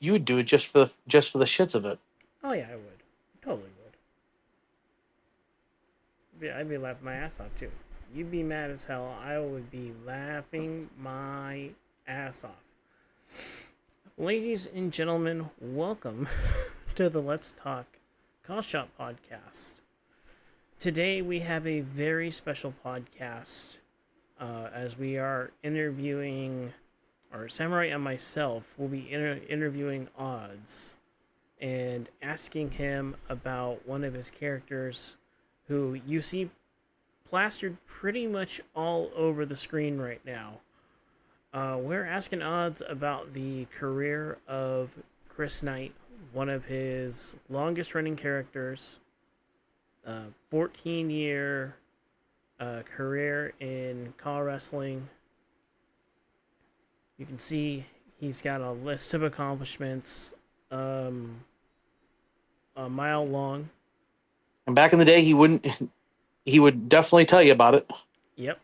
you would do it just for the shits of it. Oh yeah, I would. Totally would. Yeah, I'd be laughing my ass off too. You'd be mad as hell. I would be laughing my ass off. Ladies and gentlemen, welcome to the Let's Talk Call Shop podcast. Today we have a very special podcast as we are interviewing, or Samurai and myself will be interviewing Odds and asking him about one of his characters who you see plastered pretty much all over the screen right now. We're asking Odds about the career of Chris Knight, one of his longest running characters, 14-year career in CAW wrestling. You can see he's got a list of accomplishments a mile long. And back in the day, he would definitely tell you about it. Yep.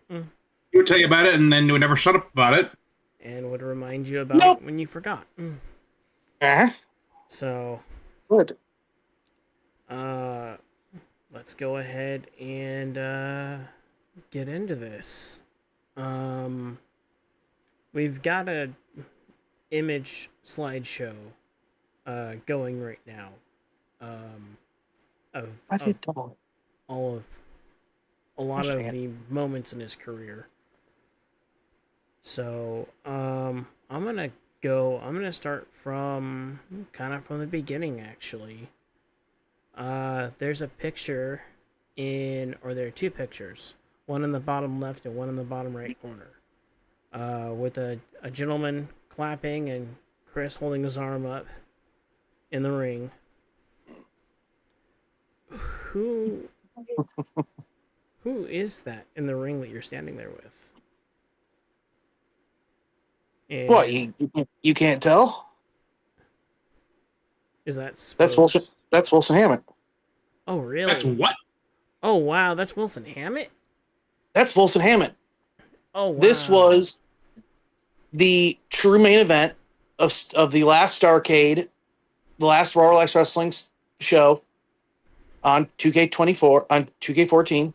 He would tell you about it, and then he would never shut up about it. And would remind you about it when you forgot. Uh-huh. So, Good. let's go ahead and get into this. We've got a image slideshow going right now of all of a lot of the moments in his career. So I'm gonna start from kind of from the beginning actually. There's a picture or there are two pictures, one in the bottom left and one in the bottom right corner, with a gentleman clapping and Chris holding his arm up in the ring. Who is that in the ring that you're standing there with? And What, you can't tell? is that That's Wilson. That's Wilson Hammett. Oh, really? That's what? Oh, wow. That's Wilson Hammett? That's Wilson Hammett. Oh, wow. This was the true main event of the last Starrcade, the last Raw Relax Wrestling show on 2K24 on 2K14.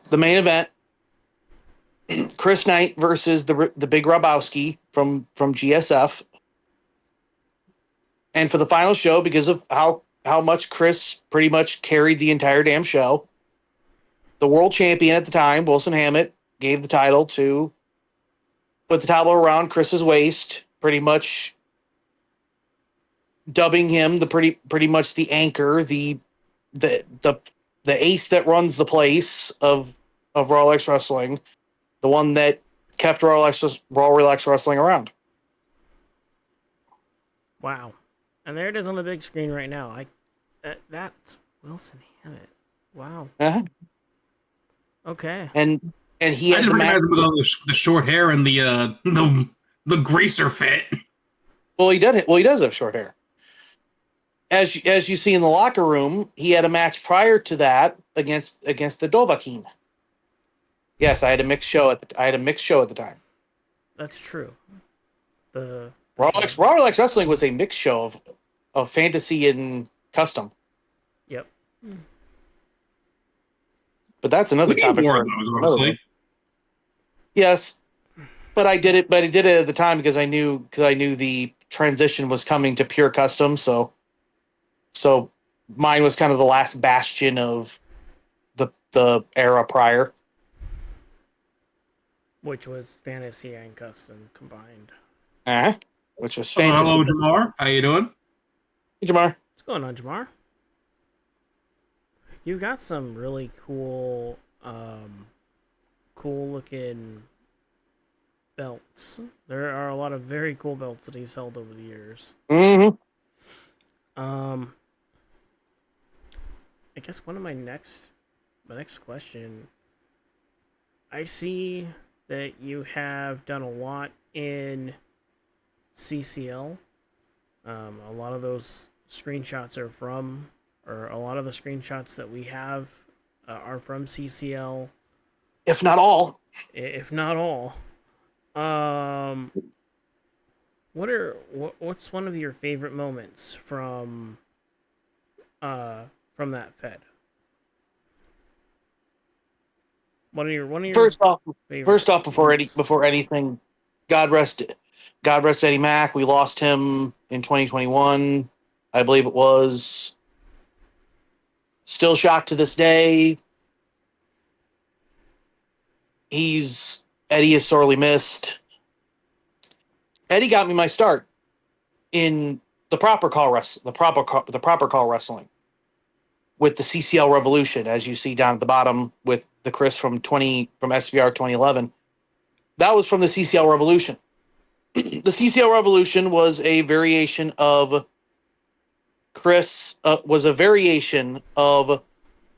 The main event: Chris Knight versus the Big Robowski from GSF. And for the final show, because of how much Chris pretty much carried the entire damn show, the world champion at the time, Wilson Hammett, gave the title to put the title around Chris's waist, pretty much dubbing him the pretty much the anchor, the ace that runs the place of Raw Relax Wrestling, the one that kept Raw Relax Wrestling around. Wow. And there it is on the big screen right now. That's Wilson Hammett. Wow. Uh-huh. Okay. And he I had didn't the match. recognize him with all the short hair and the greaser fit. Well, he did. Well, he does have short hair. As you see in the locker room, he had a match prior to that against the Dovahkiin. Yes, I had a mixed show at the time. That's true. The Raw Relax Wrestling was a mixed show of fantasy and custom. Yep. But that's another topic. Honestly. Yes, but I did it at the time because I knew the transition was coming to pure custom. So mine was kind of the last bastion of the era prior, which was fantasy and custom combined. Which was fantasy. Hello, Jamar. How you doing? Hey, Jamar. What's going on, Jamar? You've got some really cool looking belts. There are a lot of very cool belts that he's held over the years. Mm-hmm. I guess my next question. I see that you have done a lot in CCL. A lot of those screenshots are from, or a lot of the screenshots that we have are from CCL. If not all. If not all. What's one of your favorite moments from that Fed? One of your First off, favorite moments. before anything, God rest God rest Eddie Mack. We lost him in 2021, I believe it was. Still shocked to this day. Eddie is sorely missed. Eddie got me my start in the proper call wrestling with the CCL Revolution, as you see down at the bottom with the Chris from SVR 2011. That was from the CCL Revolution. The CCL Revolution was a variation of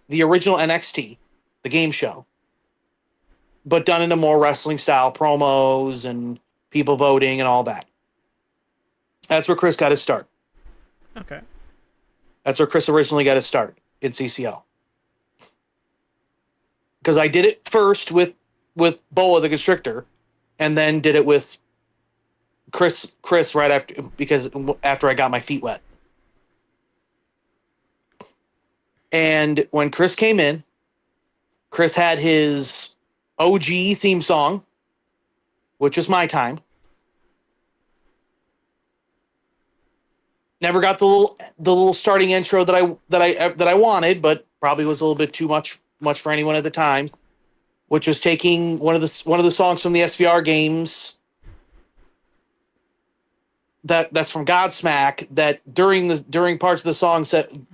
the original NXT, the game show, but done in a more wrestling style, promos and people voting and all that. That's where Chris got his start. Okay. That's where Chris originally got his start in CCL. Because I did it first with Boa the Constrictor, and then did it with Chris right after I got my feet wet. And when Chris came in, Chris had his OG theme song, which was My Time. Never got the little starting intro that I wanted, but probably was a little bit too much for anyone at the time, which was taking one of the songs from the SVR games that's from Godsmack, that during parts of the song said,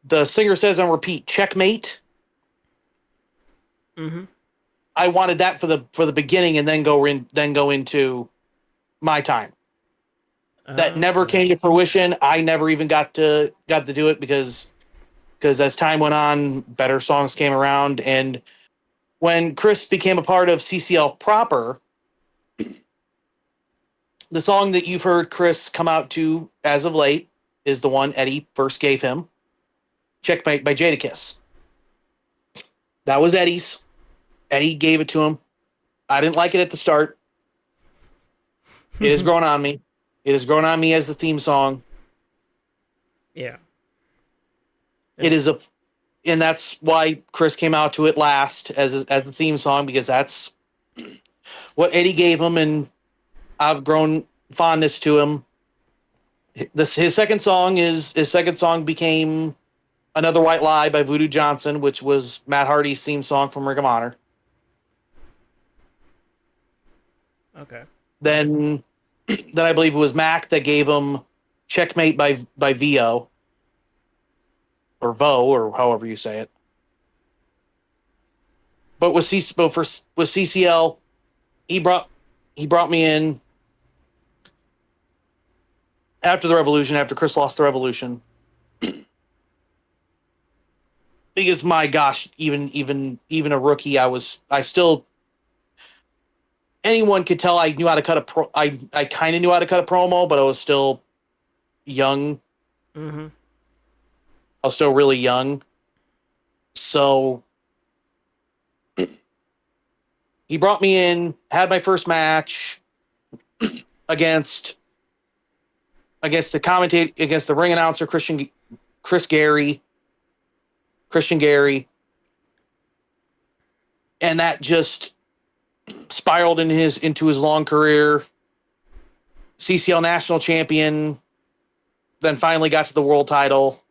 the singer says on repeat, "Checkmate." Mm-hmm. I wanted that for the beginning, and then go into My Time. That never came to fruition. I never even got to do it because as time went on, better songs came around. And when Chris became a part of CCL proper, the song that you've heard Chris come out to as of late is the one Eddie first gave him, "Checkmate" by Jadakiss. That was Eddie's. Eddie gave it to him. I didn't like it at the start. It has grown on me. It has grown on me as the theme song. Yeah. It is and that's why Chris came out to it last as the theme song, because that's what Eddie gave him, and I've grown fondness to him. His second song became "Another White Lie" by Voodoo Johnson, which was Matt Hardy's theme song from Ring of Honor. Okay. Then I believe it was Mac that gave him "Checkmate" by VO or Vo, or however you say it. But with CCL, he brought me in after the Revolution, after Chris lost the Revolution. Because my gosh, even a rookie, I still, anyone could tell I knew how to cut I kind of knew how to cut a promo, but I was still young. Mm-hmm. I was still really young. So he brought me in, had my first match against the ring announcer, Christian Gary. And that just spiraled into his long career. CCL national champion, then finally got to the world title.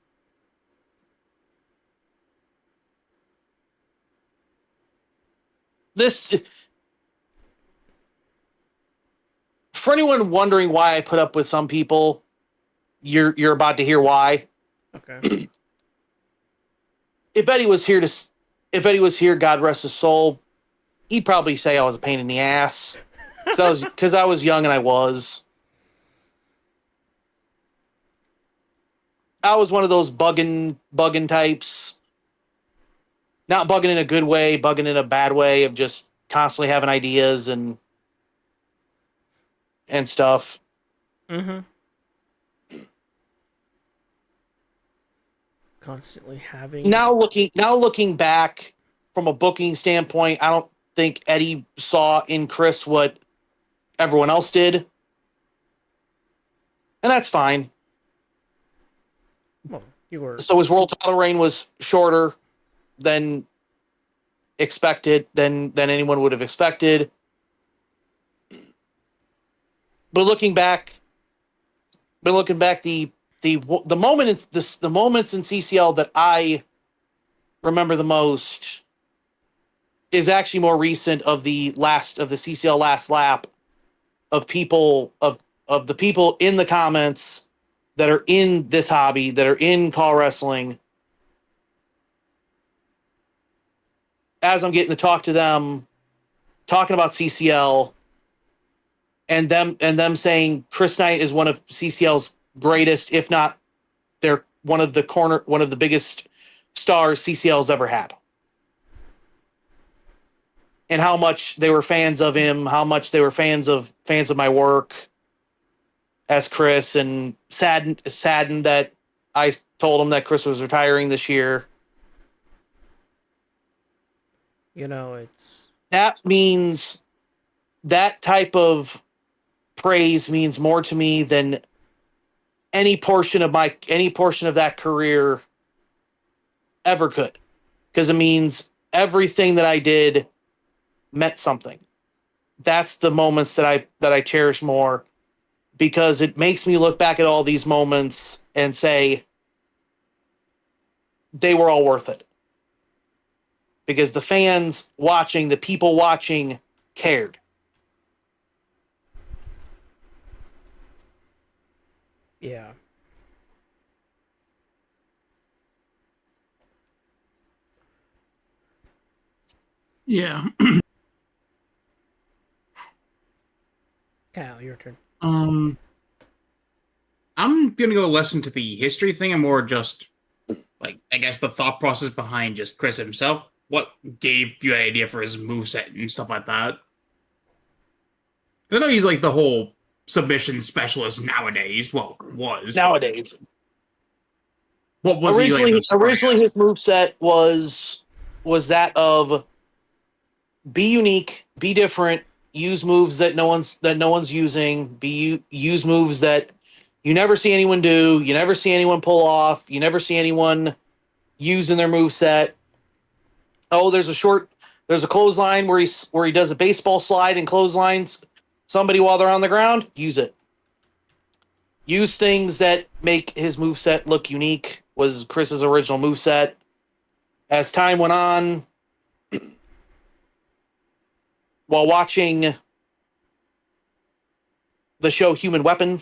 This, for anyone wondering why I put up with some people, you're about to hear why. Okay. If Eddie was here, God rest his soul, he'd probably say I was a pain in the ass. Because I was young, and I was one of those bugging types. Not bugging in a good way, bugging in a bad way, of just constantly having ideas and stuff. Mm-hmm. Constantly having. Now looking back from a booking standpoint, I don't think Eddie saw in Chris what everyone else did. and that's fine. Well, you were. So his world title reign was shorter than expected, than anyone would have expected. But looking back, the moments in CCL that I remember the most is actually more recent of the CCL last lap of the people in the comments that are in this hobby, that are in call wrestling. As I'm getting to talk to them, talking about CCL, and them saying Chris Knight is one of CCL's greatest, if not they're one of the biggest stars CCL's ever had. And how much they were fans of him, how much they were fans of my work as Chris, and saddened that I told him that Chris was retiring this year. You know, it's That means that type of praise means more to me than any portion of that career ever could, because it means everything that I did meant something. That's the moments that I cherish more, because it makes me look back at all these moments and say they were all worth it, because the fans watching, the people watching, cared. yeah. Yeah. Kyle, your turn. I'm gonna go less into the history thing and more just like I guess the thought process behind just Chris himself. What gave you an idea for his moveset and stuff like that? I know he's like the whole submission specialist nowadays. Well, was Nowadays. What was he like? Originally his moveset was that of be unique, be different, use moves that no one's using, use moves that you never see anyone do, you never see anyone pull off, you never see anyone use in their moveset. Oh, there's a clothesline where he does a baseball slide and clotheslines somebody while they're on the ground. Use it. Use things that make his moveset look unique was Chris's original moveset. As time went on, while watching the show Human Weapon,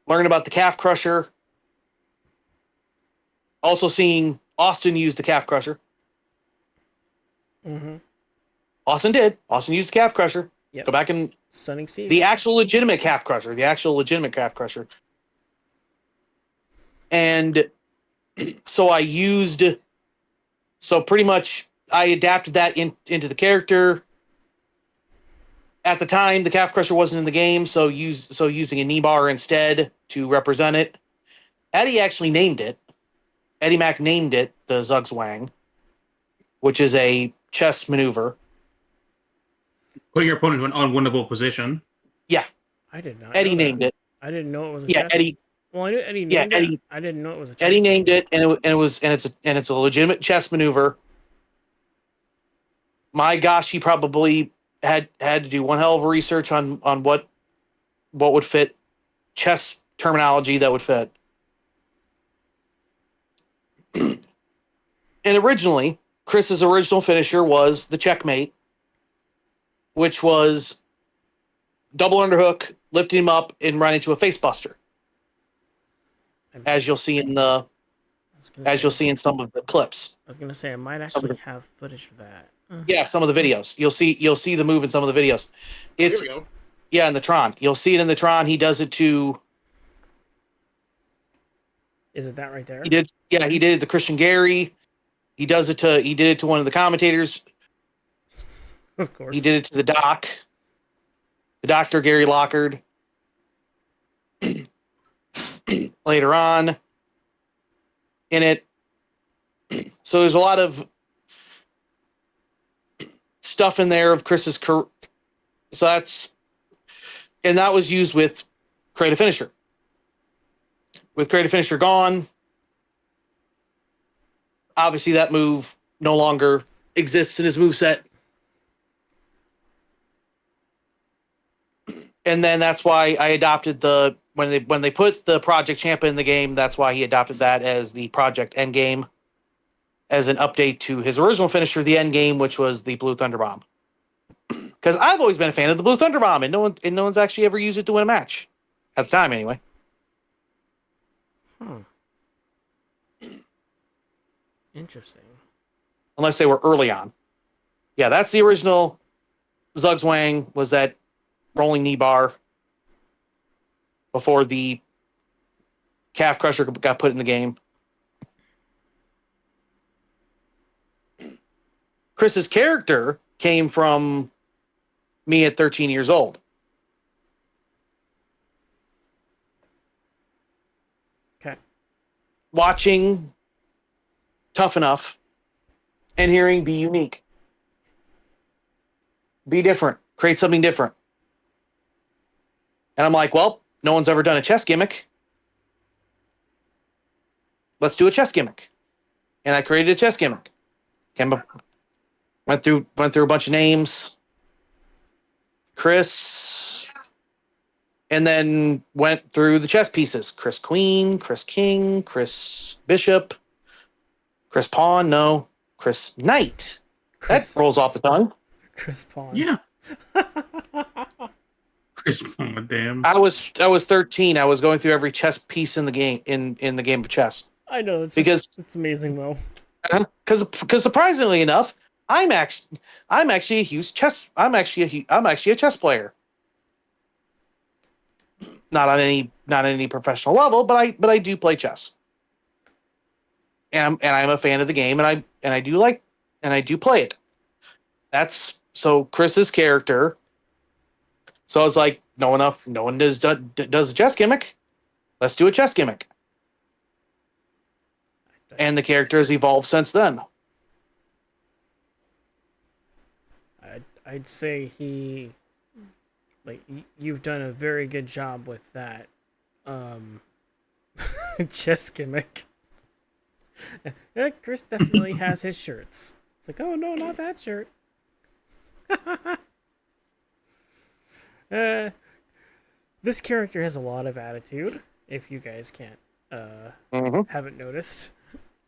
learning about the calf crusher, also seeing Austin use the calf crusher. Mm-hmm. Austin did. Austin used the calf crusher. Yep. Go back and Stunning Steve. the actual legitimate calf crusher. And so pretty much I adapted that into the character. At the time, the calf crusher wasn't in the game, so using a knee bar instead to represent it. Eddie actually named it. Eddie Mack named it the Zugzwang, which is a chest maneuver. Putting your opponent into an unwinnable position. Yeah. I did not. Eddie named it. I didn't know it was a Yeah, chest. Eddie. Well, I knew Eddie named it. I didn't know it was a chest. Eddie named it, and it's a legitimate chest maneuver. My gosh, he probably had to do one hell of a research on what would fit chess terminology that would fit. And originally, Chris's original finisher was the checkmate, which was double underhook, lifting him up, and running into a face buster. As you'll see in some of the clips. I was gonna say I might actually have footage of that. Yeah, some of the videos. You'll see the move in some of the videos. Here we go. Yeah, in the Tron. You'll see it in the Tron. He does it to. Is it that right there? He did it to Christian Gary. He did it to one of the commentators. Of course. He did it to the doc. The doctor, Gary Lockard. Later on in it. So there's a lot of stuff in there of Chris's career. So that was used with create a finisher. With create a finisher gone, obviously that move no longer exists in his moveset. And then that's why I adopted when they put the Project Champa in the game, that's why he adopted that as the Project Endgame, as an update to his original finisher, the Endgame, which was the Blue Thunder Bomb. Because I've always been a fan of the Blue Thunder Bomb, and no one's actually ever used it to win a match. At the time, anyway. Interesting. Unless they were early on. Yeah, that's the original Zugzwang, was that rolling knee bar before the calf crusher got put in the game. Chris's character came from me at 13 years old. Okay. Watching Tough Enough and hearing Be Unique. Be different. Create something different. And I'm like, well, no one's ever done a chess gimmick. Let's do a chess gimmick. And I created a chess gimmick. Went through a bunch of names. Chris. And then went through the chess pieces. Chris Queen, Chris King, Chris Bishop, Chris Pawn, no. Chris Knight. That rolls off the tongue. Chris Pawn. Yeah. Chris Pawn, damn. I was 13. I was going through every chess piece in the game in the game of chess. I know, it's amazing though. Because surprisingly enough, I'm actually a huge chess. I'm actually a chess player. Not on any professional level, but I do play chess. And I'm a fan of the game, and I do play it. That's so Chris's character. So I was like, no one does a chess gimmick. Let's do a chess gimmick. And the character has evolved since then. I'd say you've done a very good job with that chess gimmick. Yeah, Chris definitely has his shirts. It's like, oh no, not that shirt. This character has a lot of attitude, if you guys can't haven't noticed.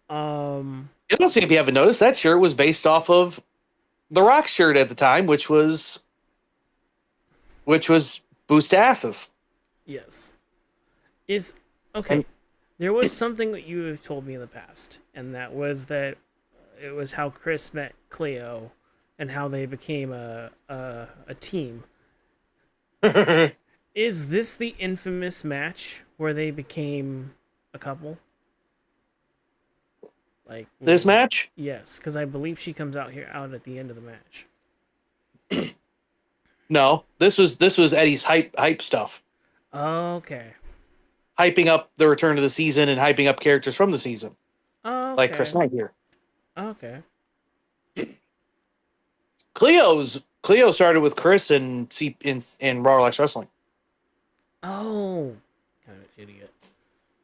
You don't see if you haven't noticed, that shirt was based off of the Rock shirt at the time, which was Boost Asses. Yes. Okay. There was something that you have told me in the past, and that was that it was how Chris met Cleo and how they became a team. Is this the infamous match where they became a couple? Like this match? Yes, because I believe she comes out at the end of the match. No, this was Eddie's hype stuff. Okay. Hyping up the return of the season and hyping up characters from the season. Okay. Like Chris Knight here. Okay. Cleo started with Chris in Raw Relax Wrestling. Oh, kind of an idiot.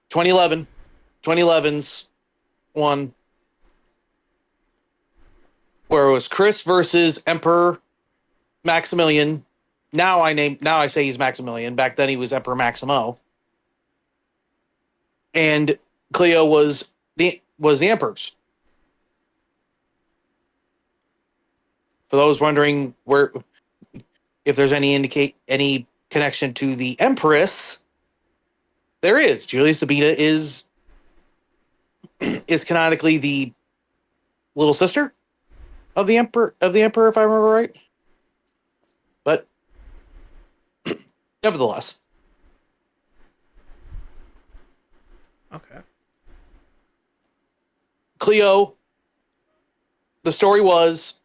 2011's one where it was Chris versus Emperor Maximilian. Now I say he's Maximilian. Back then he was Emperor Maximo. And Cleo was the Emperor's. For those wondering if there's any connection to the Empress, there is. Julia Sabina is canonically the little sister of the Emperor, if I remember right. But nevertheless. Okay. Cleo, the story was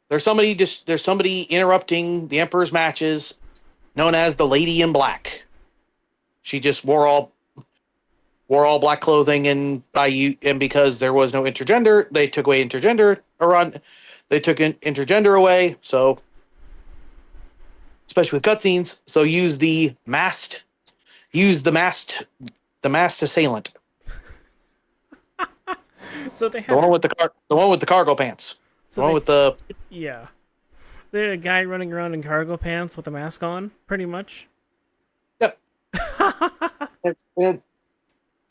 there's somebody interrupting the Emperor's matches, known as the Lady in Black. She just wore all black clothing, and because there was no intergender, they took away intergender away. So especially with cutscenes. So use the masked assailant, So they the had one with the one with the cargo pants, the so one they with the yeah. They had a guy running around in cargo pants with a mask on, pretty much. yep. And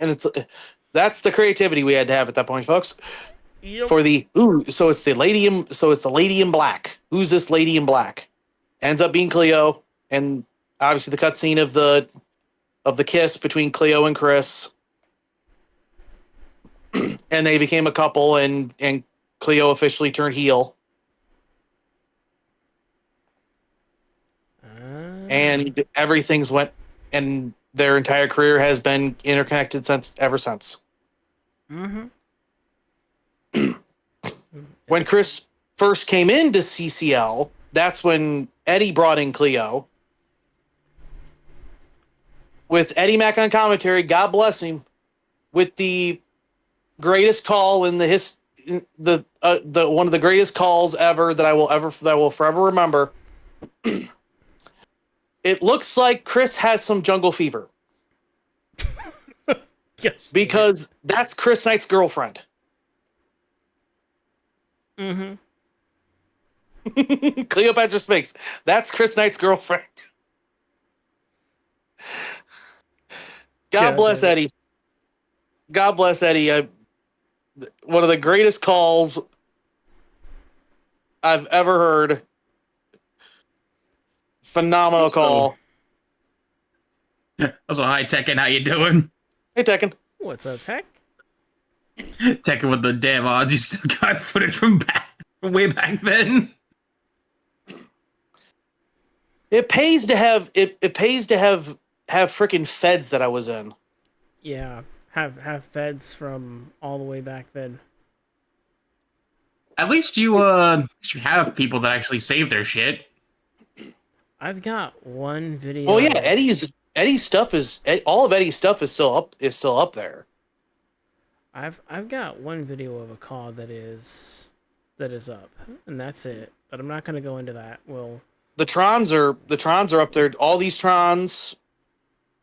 it's that's the creativity we had to have at that point, folks. Yep. For the so it's the lady in black. Who's this lady in black? Ends up being Cleo, and obviously the cutscene of the kiss between Cleo and Chris, and they became a couple, and Cleo officially turned heel, and everything's went, and their entire career has been interconnected ever since. Mm-hmm. When Chris first came into CCL, that's when Eddie brought in Cleo. With Eddie Mack on commentary, God bless him, with the greatest call in the one of the greatest calls ever that I will forever remember. It looks like Chris has some jungle fever Gosh, because that's Chris Knight's girlfriend. mm-hmm. Cleopatra Spinks. That's Chris Knight's girlfriend. God bless Eddie. God bless Eddie. One of the greatest calls I've ever heard. Phenomenal call. Also, hi Tekken, how you doing? Hey, Tekken. What's up, Tech? Tekken with the damn odds. You still got footage from way back then. It pays to have it pays to have freaking feds that I was in. Yeah, have feds from all the way back then. At least you have people that actually save their shit. I've got one video. Well, yeah, Eddie's stuff is all of Eddie's stuff is still up there. I've got one video of a CAW that is up, and that's it. But I'm not gonna go into that. The Trons are up there. All these Trons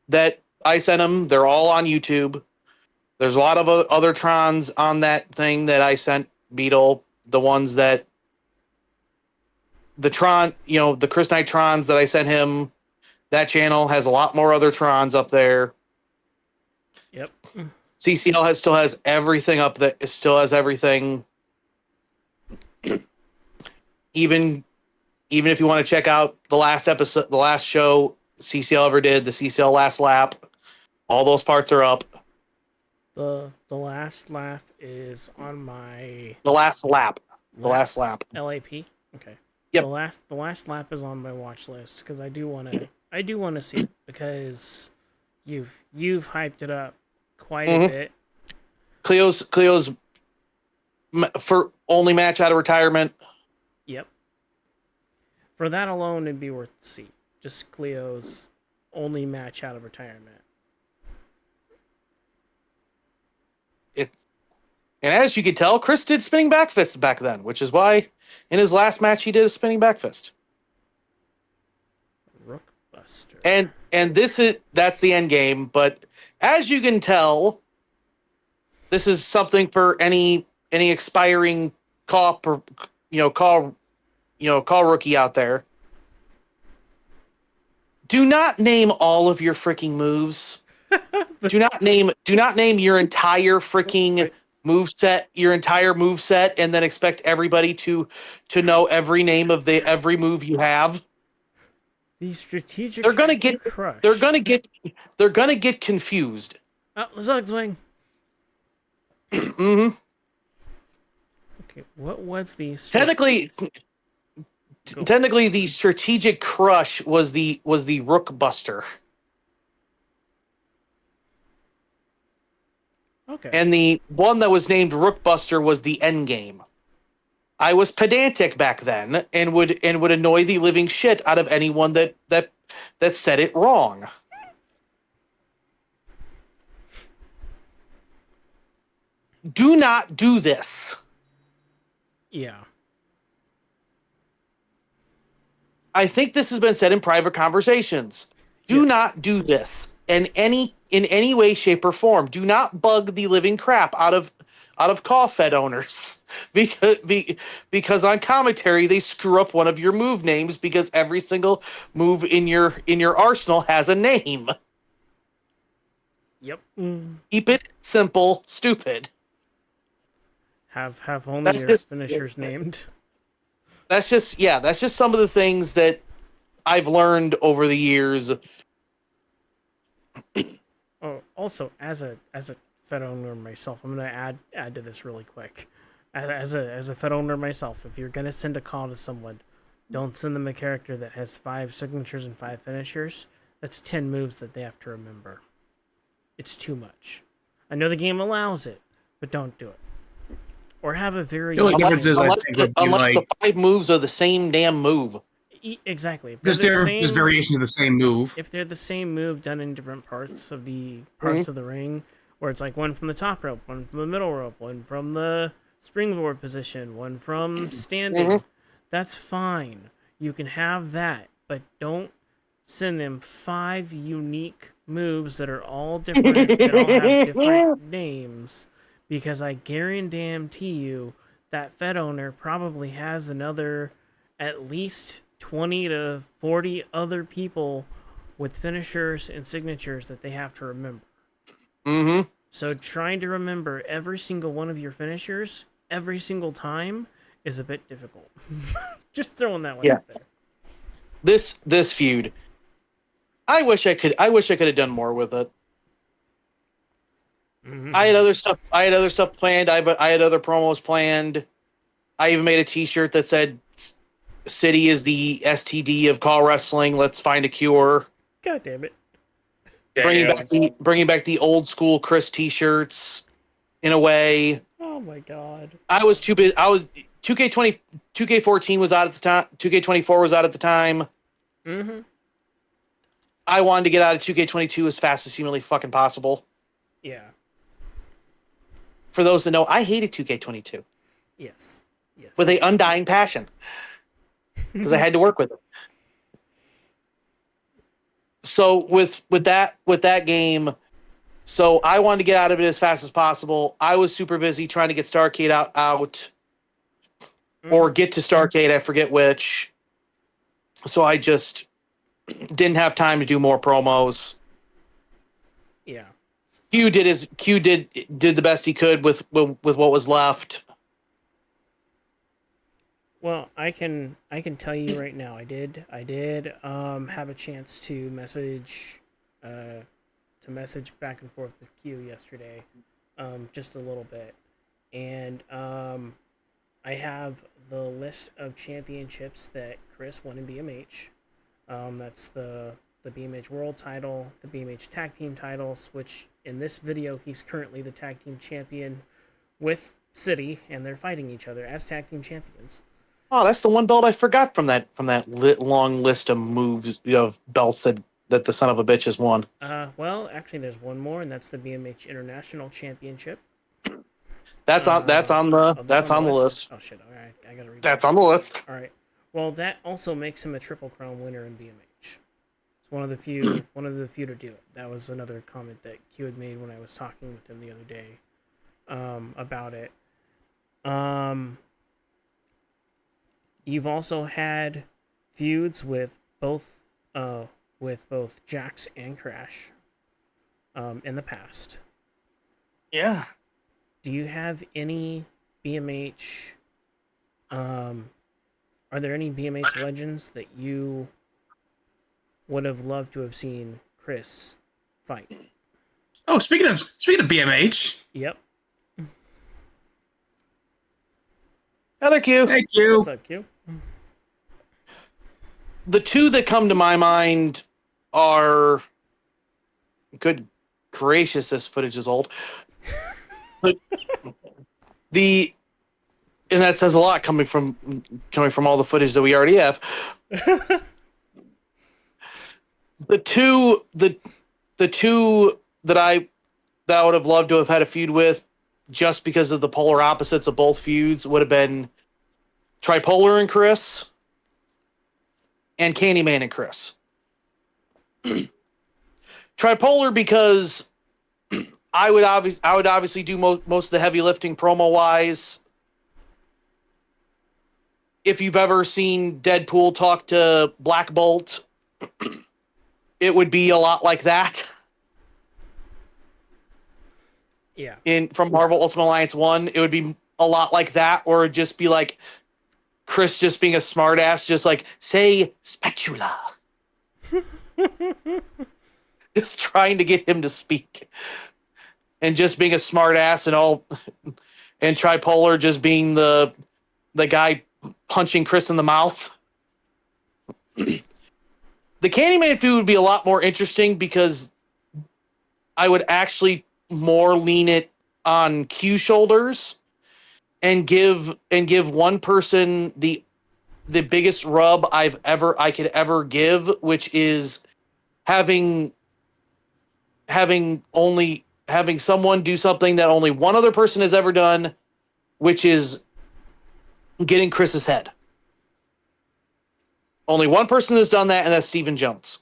that I sent them, they're all on YouTube. There's a lot of other Trons on that thing that I sent Beetle. The ones that the Tron, the Chris Knight Trons that I sent him. That channel has a lot more other Trons up there. Yep. CCL still has everything up there. It still has everything. Even if you want to check out the last episode, the last show CCL ever did, the CCL Last Lap, all those parts are up. The last laugh is on my The last lap. LAP. Okay. Yep. The last lap is on my watch list because I do want to see it because you've hyped it up quite a bit. Cleo's for only match out of retirement. Yep. For that alone, it'd be worth the see. Just Cleo's only match out of retirement. And as you can tell, Chris did spinning back fists back then, which is why in his last match he did a spinning back fist. Rookbuster. And that's the end game. But as you can tell, this is something for any expiring call rookie out there. Do not name all of your freaking moves. Do not name your entire freaking move set, and then expect everybody to know every name of every move you have. The strategic. They're gonna get crush. They're gonna get confused. Oh, the Zugzwing. Mm-hmm. Okay, what was the Technically, the strategic crush was the Rook Buster. Okay. And the one that was named Rook Buster was the end game. I was pedantic back then and would annoy the living shit out of anyone that said it wrong. Do not do this. Yeah. I think this has been said in private conversations. Do Yes. not do this in any way, shape, or form. Do not bug the living crap out of CAW Fed owners because on commentary they screw up one of your move names because every single move in your arsenal has a name. Yep. Keep it simple, stupid. Have only That's your just finishers named. that's just some of the things that I've learned over the years. Oh, also as a Fed owner myself, I'm gonna add to this really quick. As a Fed owner myself, if you're gonna send a call to someone, don't send them a character that has 5 signatures and 5 finishers. That's 10 moves that they have to remember. It's too much. I know the game allows it, but don't do it. Or have a very The only difference is, I Unless, think, would be unless like the 5 moves are the same damn move. Exactly. If just variation of the same move. if they're the same move done in different parts of the Mm-hmm. of the ring, where it's like one from the top rope, one from the middle rope, one from the springboard position, one from standing, Mhm. that's fine. You can have that, but don't send them 5 unique moves that are all different, that all have different names, because I guarantee you that Fed owner probably has another at least 20 to 40 other people with finishers and signatures that they have to remember. Mm-hmm. So trying to remember every single one of your finishers every single time is a bit difficult. Just throwing that one Yeah. out there. This feud, I wish I could have done more with it. I had other stuff. I had other stuff planned. I had other promos planned. I even made a T-shirt that said "City is the STD of call wrestling. Let's find a cure." God damn it. Bringing back the old school Chris T-shirts. In a way, Oh my god. I was too busy. I was 2K14 was out at the time. 2K24 was out at the time. Mm-hmm. I wanted to get out of 2K22 as fast as humanly fucking possible. Yeah. For those that know, I hated 2K22 Yes. Yes. with a undying passion because I had to work with it. So with that game, so I wanted to get out of it as fast as possible. I was super busy trying to get Starcade out or get to Starcade. I forget which. So I just didn't have time to do more promos. Yeah. Q did the best he could with what was left. Well, I can tell you right now, I did have a chance to message back and forth with Q yesterday, just a little bit, and I have the list of championships that Chris won in BMH. That's the BMH World Title, the BMH Tag Team titles, which in this video he's currently the Tag Team Champion with City, and they're fighting each other as Tag Team Champions. Oh, that's the one belt I forgot from that long list of moves of belts that the son of a bitch has won. Well, actually, there's one more, and that's the BMH International Championship. That's on the list. Oh shit! All right, I gotta read. That's on the list. All right. Well, that also makes him a Triple Crown winner in BMH. It's one of the few to do it. That was another comment that Q had made when I was talking with him the other day, about it. You've also had feuds with both Jax and Crash, in the past. Yeah. Do you have any BMH? Are there any BMH legends that you would have loved to have seen Chris fight? Oh, speaking of BMH. Yep. Other Q. Thank you. What's up, Q? The two that come to my mind are good gracious, this footage is old. But and that says a lot coming from all the footage that we already have. The two that I would have loved to have had a feud with, just because of the polar opposites of both feuds, would have been Tripolar and Chris, and Candyman and Chris. Tripolar because I would obviously do most of the heavy lifting promo wise. If you've ever seen Deadpool talk to Black Bolt, it would be a lot like that. Yeah. From Marvel Ultimate Alliance 1, it would be a lot like that, or it'd just be like Chris just being a smartass, just like, say spatula. Just trying to get him to speak. And just being a smartass and Tripolar just being the guy punching Chris in the mouth. The Candyman feud would be a lot more interesting because I would actually more lean it on Q shoulders and give one person the biggest rub I could ever give, which is having someone do something that only one other person has ever done, which is getting Chris's head. Only one person has done that, and that's Stephen Jones.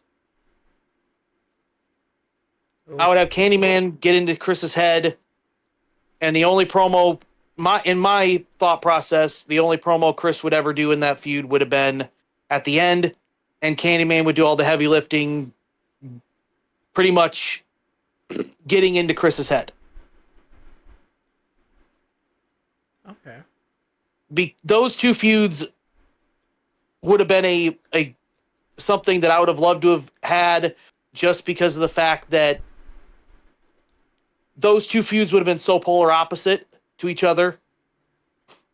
Ooh. I would have Candyman get into Chris's head, and the only promo, in my thought process, the only promo Chris would ever do in that feud would have been at the end, and Candyman would do all the heavy lifting, pretty much getting into Chris's head. Okay. Those two feuds would have been a something that I would have loved to have had, just because of the fact that those two feuds would have been so polar opposite to each other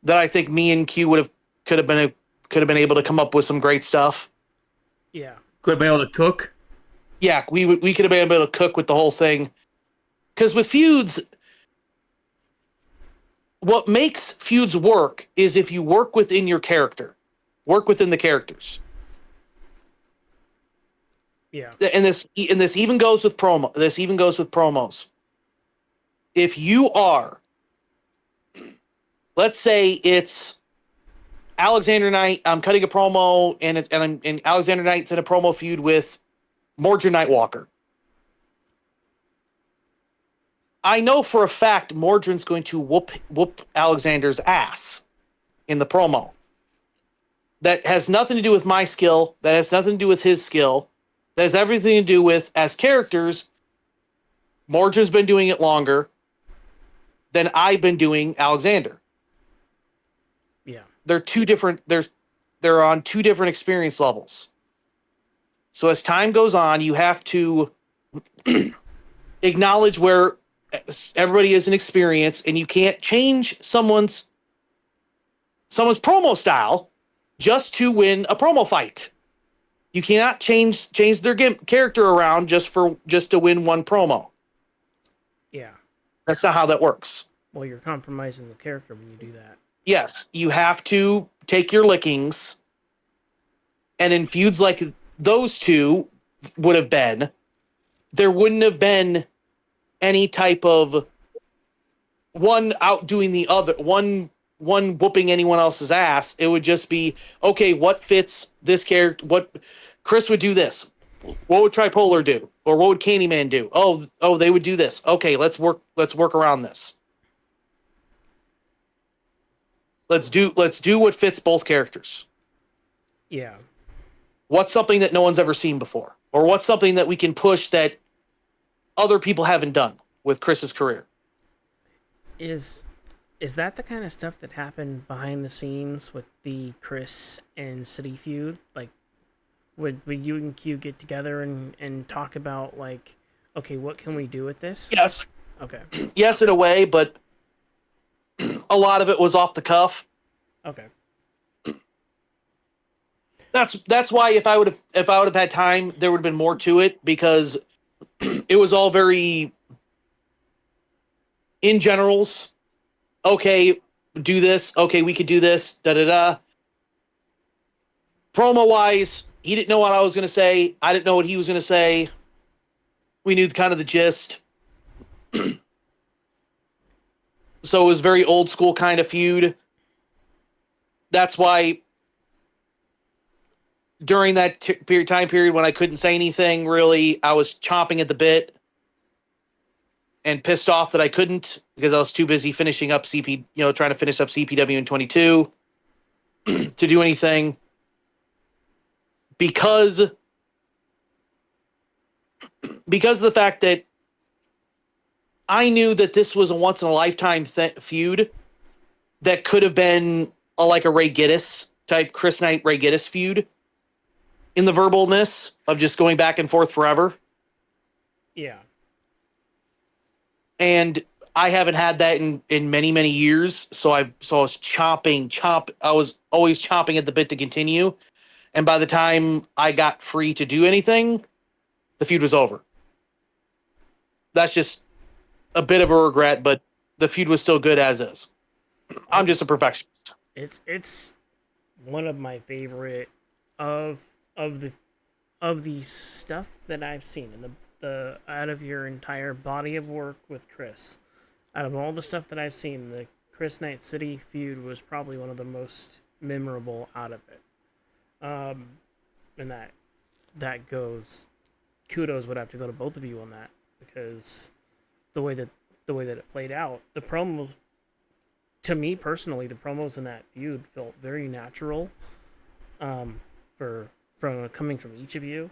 that I think me and Q could have been able to come up with some great stuff. Yeah. Could have been able to cook. Yeah, we could have been able to cook with the whole thing. Because with feuds, what makes feuds work is if you work within your character, work within the characters. Yeah. And this even goes with promo. This even goes with promos. If you are, let's say it's Alexander Knight, I'm cutting a promo, and Alexander Knight's in a promo feud with Mordred Nightwalker. I know for a fact Mordred's going to whoop Alexander's ass in the promo. That has nothing to do with my skill. That has nothing to do with his skill. That has everything to do with, as characters, Mordred's been doing it longer than I've been doing Alexander. Yeah. They're two different. They're on two different experience levels. So as time goes on, you have to acknowledge where everybody is in experience, and you can't change someone's promo style just to win a promo fight. You cannot change their character around just to win one promo. Yeah. That's not how that works. Well, you're compromising the character when you do that. Yes, you have to take your lickings, and in feuds like those two would have been, there wouldn't have been any type of one outdoing the other, one whooping anyone else's ass. It would just be, okay, what fits this character? What Chris would do this. What would Tripolar do? Or what would Candyman do? Oh, they would do this. Okay, let's work around this. Let's do what fits both characters. Yeah. What's something that no one's ever seen before? Or what's something that we can push that other people haven't done with Chris's career? Is that the kind of stuff that happened behind the scenes with the Chris and City feud? Like, would you and Q get together and talk about, like, okay, what can we do with this? Yes. Okay. Yes, in a way, but a lot of it was off the cuff. Okay. That's why if I would have had time, there would have been more to it, because it was all very in generals. Okay, do this. Okay, we could do this. Da da da. Promo wise, he didn't know what I was going to say. I didn't know what he was going to say. We knew kind of the gist. So it was very old school kind of feud. That's why during that time period when I couldn't say anything, really, I was chomping at the bit and pissed off that I couldn't because I was too busy finishing up trying to finish up CPW in 22 to do anything. Because of the fact that I knew that this was a once in a lifetime feud that could have been like a Ray Giddis type Chris Knight Ray Giddis feud in the verbalness of just going back and forth forever. Yeah. And I haven't had that in many, many years. So I was I was always chomping at the bit to continue. And by the time I got free to do anything, the feud was over. That's just a bit of a regret, but the feud was still good as is. I'm just a perfectionist. It's one of my favorite of the stuff that I've seen in the out of your entire body of work with Chris. Out of all the stuff that I've seen, the Chris Knight City feud was probably one of the most memorable out of it. And that goes, kudos would have to go to both of you on that, because the way that it played out, the promos, to me personally, the promos in that feud felt very natural, from coming from each of you,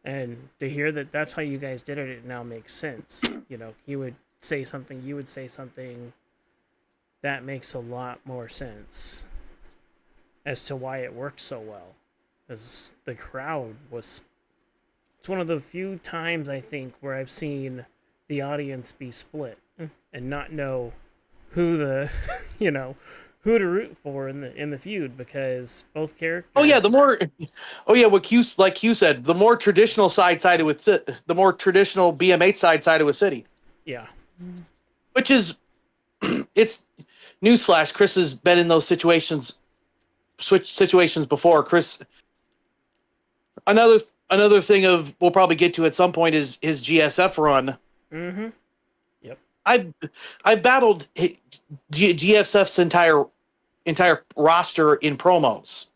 and to hear that that's how you guys did it, it now makes sense. You know, he would say something, you would say something. That makes a lot more sense as to why it worked so well. Because the crowd was... It's one of the few times, I think, where I've seen the audience be split and not know who the... who to root for in the feud, because both characters... What you said, the more traditional sided with the more traditional BMH sided with City. Yeah. Which is... It's... Newsflash, Chris has been in those situations before. Chris... Another thing we'll probably get to at some point is his GSF run. Mm-hmm. Yep. I battled GSF's entire roster in promos.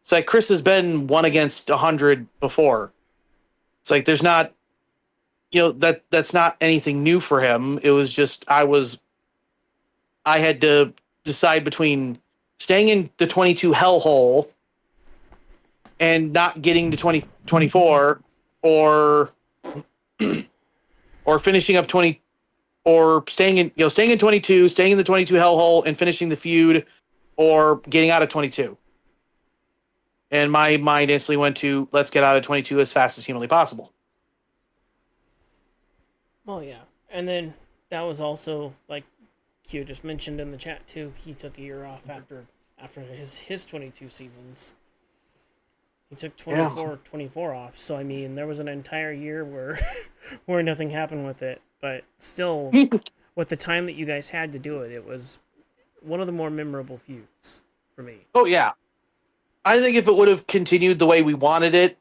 It's like Chris has been 1 against 100 before. It's like there's not, that's not anything new for him. It was just I had to decide between staying in the 22 hellhole and not getting to 2024, or finishing up 20, or staying in 22, staying in the 22 hellhole and finishing the feud, or getting out of 22. And my mind instantly went to, let's get out of 22 as fast as humanly possible. Well, yeah. And then that was also, like Q just mentioned in the chat too, he took a year off after his 22 seasons. He took 24 off. So, I mean, there was an entire year where where nothing happened with it. But still, with the time that you guys had to do it, it was one of the more memorable feuds for me. Oh, yeah. I think if it would have continued the way we wanted it,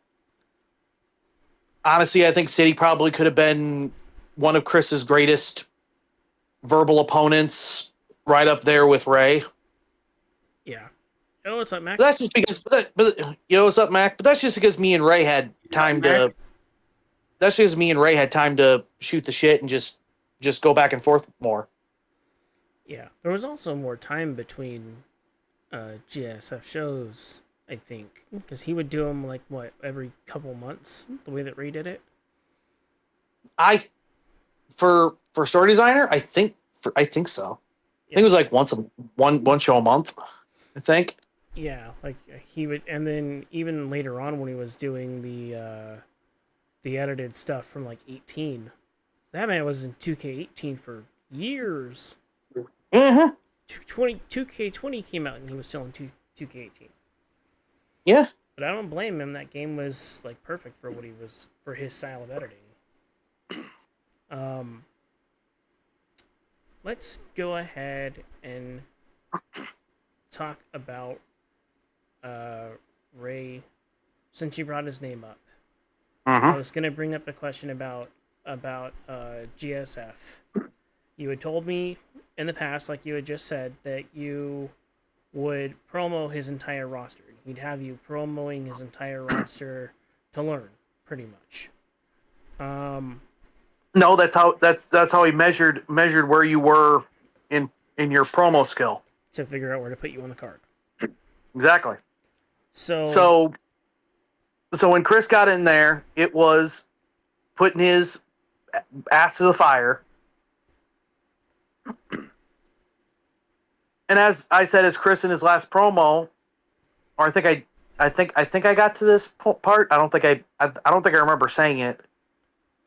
honestly, I think City probably could have been one of Chris's greatest verbal opponents, right up there with Ray. Yeah. Oh, what's up, Mac? But that's just because, what's up, Mac? But that's just because me and Ray had time to. That's because me and Ray had time to shoot the shit and just go back and forth more. Yeah, there was also more time between GSF shows, I think, because he would do them every couple months, the way that Ray did it. For story designer, I think so. Yeah. I think it was like one show a month, I think. Yeah, like he would, and then even later on when he was doing the edited stuff from 18, that man was in 2K18 for years. Mm-hmm. 2K20 came out and he was still in 2K18. Yeah. But I don't blame him. That game was perfect for what he was, for his style of editing. Let's go ahead and talk about Ray, since you brought his name up. Uh-huh. I was going to bring up a question about GSF. You had told me in the past, like you had just said, that you would promo his entire roster. He'd have you promoing his entire roster to learn, pretty much. No, that's how he measured where you were in your promo skill. To figure out where to put you on the card. Exactly. So So when Chris got in there, it was putting his ass to the fire. And as I said, as Chris in his last promo, or I think I got to this part. I don't think I remember saying it.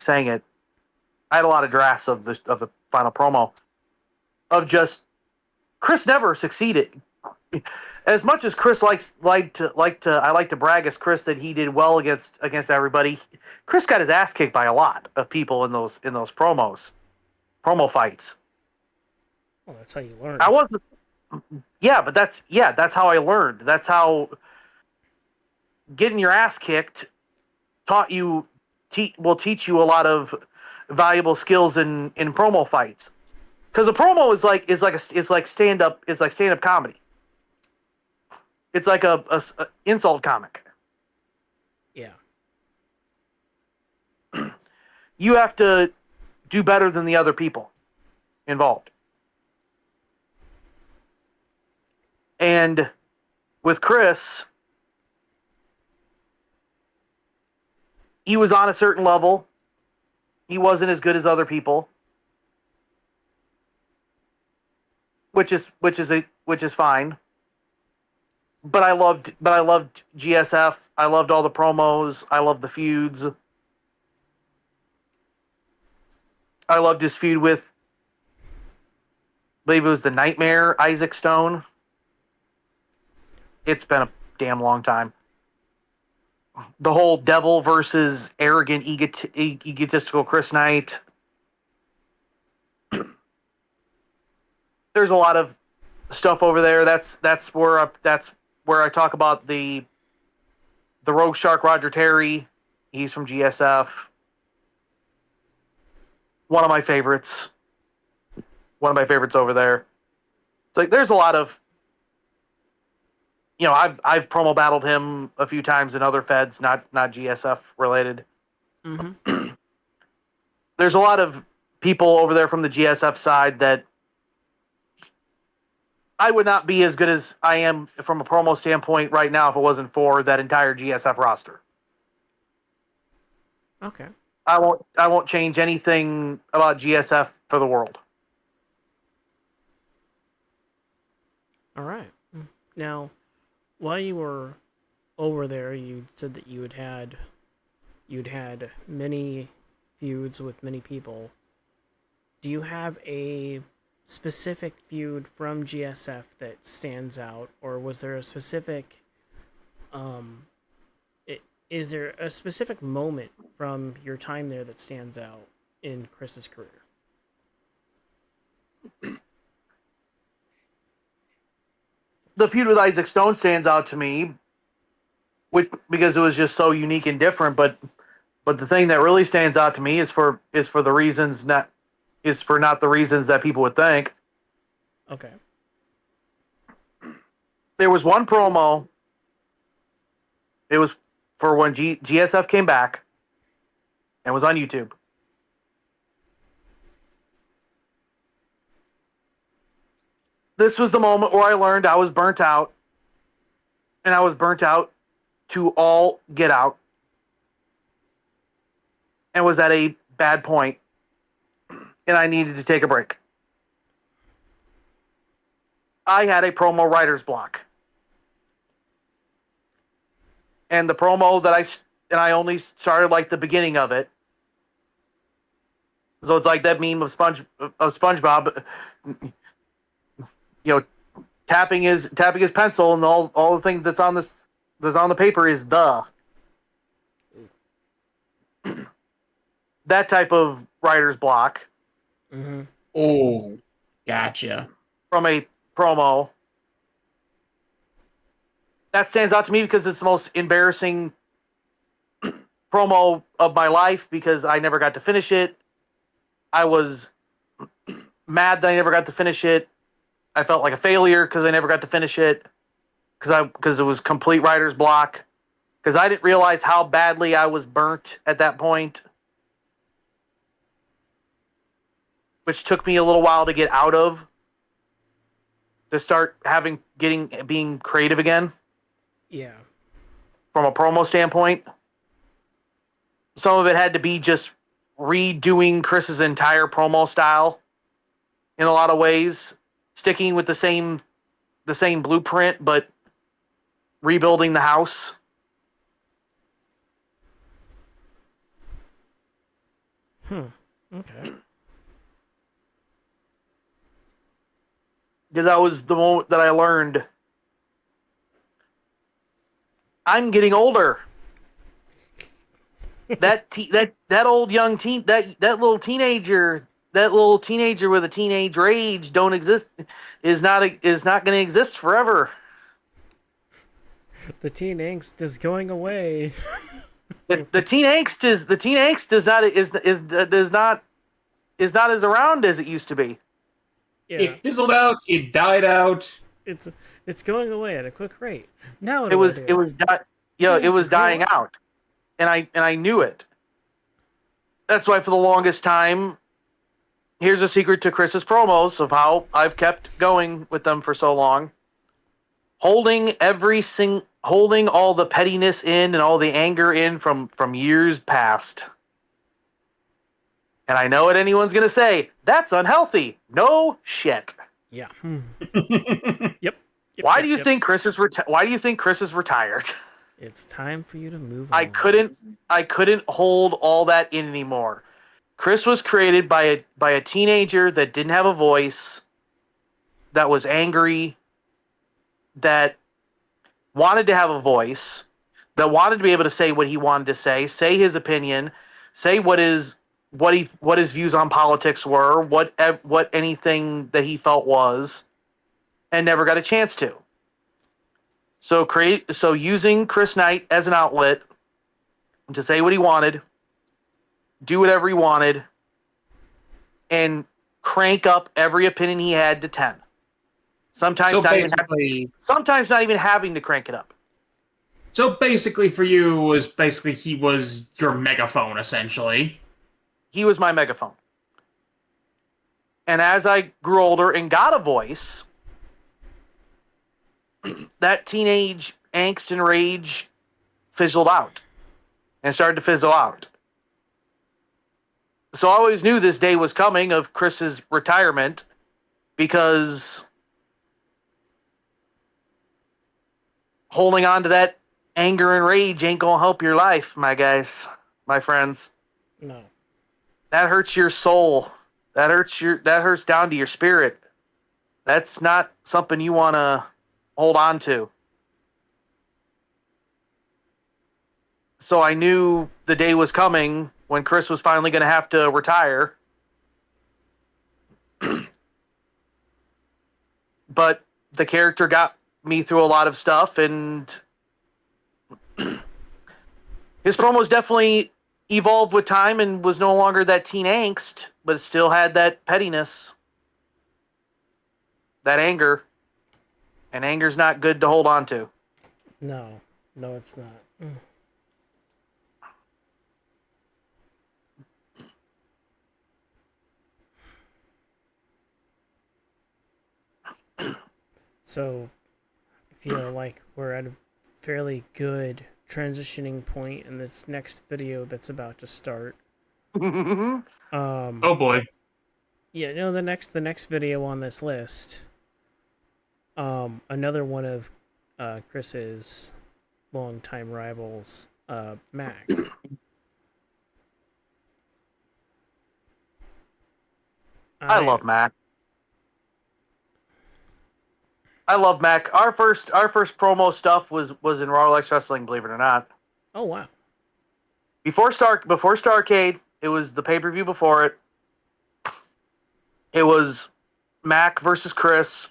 I had a lot of drafts of the final promo of just Chris never succeeded. As much as Chris I like to brag as Chris that he did well against everybody. Chris got his ass kicked by a lot of people in those promo fights. well, that's how you learn. I wasn't. Yeah, but that's how I learned. That's how getting your ass kicked will teach you a lot of valuable skills in promo fights. Because a promo is like stand up comedy. It's like a insult comic. Yeah. You have to do better than the other people involved. And with Chris, he was on a certain level. He wasn't as good as other people, which is fine. But I loved GSF. I loved all the promos. I loved the feuds. I loved his feud with, I believe it was the Nightmare Isaac Stone. It's been a damn long time. The whole devil versus arrogant, egotistical Chris Knight. There's a lot of stuff over there. That's where I talk about the Rogue Shark Roger Terry. He's from GSF. One of my favorites. One of my favorites over there. It's like there's a lot of, I've promo battled him a few times in other feds, not GSF related. Mm-hmm. There's a lot of people over there from the GSF side that I would not be as good as I am from a promo standpoint right now if it wasn't for that entire GSF roster. Okay. I won't change anything about GSF for the world. All right. Now, while you were over there, you said that you'd had many feuds with many people. Do you have a specific feud from GSF that stands out, or was there a specific is there a specific moment from your time there that stands out in Chris's career? The feud with Isaac Stone stands out to me, because it was just so unique and different. But the thing that really stands out to me is for the reasons not the reasons that people would think. Okay. There was one promo. It was for when GSF came back and was on YouTube. This was the moment where I learned I was burnt out. And I was burnt out to all get out. And was at a bad point. And I needed to take a break. I had a promo writer's block. And the promo I only started like the beginning of it. So it's like that meme of SpongeBob, tapping his pencil, and all the things that's on the paper is the. That type of writer's block. Mm-hmm. Oh, gotcha. From a promo. That stands out to me because it's the most embarrassing promo of my life because I never got to finish it. I was mad that I never got to finish it. I felt like a failure because I never got to finish it. because it was complete writer's block. Because I didn't realize how badly I was burnt at that point, which took me a little while to get out of, to start being creative again Yeah. from a promo standpoint. Some of it had to be just redoing Chris's entire promo style in a lot of ways, sticking with the same blueprint, but rebuilding the house. Okay. Because that was the moment that I learned I'm getting older. that old young teen that little teenager with a teenage rage don't exist is not going to exist forever. The teen angst is going away. The teen angst is not as around as it used to be. Yeah. It fizzled out. It died out. It's going away at a quick rate. Now It was dying out, and I knew it. That's why for the longest time, here's a secret to Chris's promos of how I've kept going with them for so long. Holding all the pettiness in and all the anger in from years past. And I know what anyone's going to say. That's unhealthy. No shit. Yeah. Yep. Why do you think Chris is retired? It's time for you to move I on. couldn't hold all that in anymore. Chris was created by a teenager that didn't have a voice, that was angry, that wanted to have a voice, that wanted to be able to say what he wanted to say his opinion, say what his views on politics were, what anything that he felt was, and never got a chance to. So using Chris Knight as an outlet to say what he wanted, do whatever he wanted, and crank up every opinion he had to 10. Sometimes not even having to crank it up. So basically for you he was your megaphone, essentially. He was my megaphone. And as I grew older and got a voice, that teenage angst and rage fizzled out and started to fizzle out. So I always knew this day was coming of Chris's retirement, because holding on to that anger and rage ain't gonna help your life, my guys, my friends. No. That hurts your soul. That hurts down to your spirit. That's not something you want to hold on to. So I knew the day was coming when Chris was finally going to have to retire. But the character got me through a lot of stuff, and his promos definitely evolved with time and was no longer that teen angst, but it still had that pettiness, that anger. And anger's not good to hold on to. No, it's not. So, I feel like we're at a fairly good transitioning point in this next video that's about to start. Oh boy. Yeah, no, the next video on this list. Another one of Chris's longtime rivals, Mac. I love Mac. I love Mac. Our first promo stuff was in Raw X Wrestling, believe it or not. Oh wow. Before Starrcade, it was the pay-per-view before it. It was Mac versus Chris.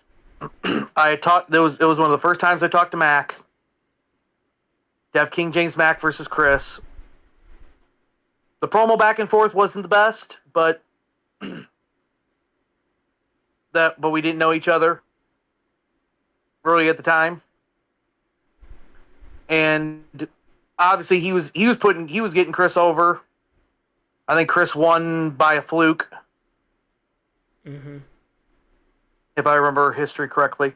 It was one of the first times I talked to Mac. Dev King James Mac versus Chris. The promo back and forth wasn't the best, but we didn't know each other really at the time. and obviously he was getting Chris over. I think Chris won by a fluke, Mm-hmm. if I remember history correctly.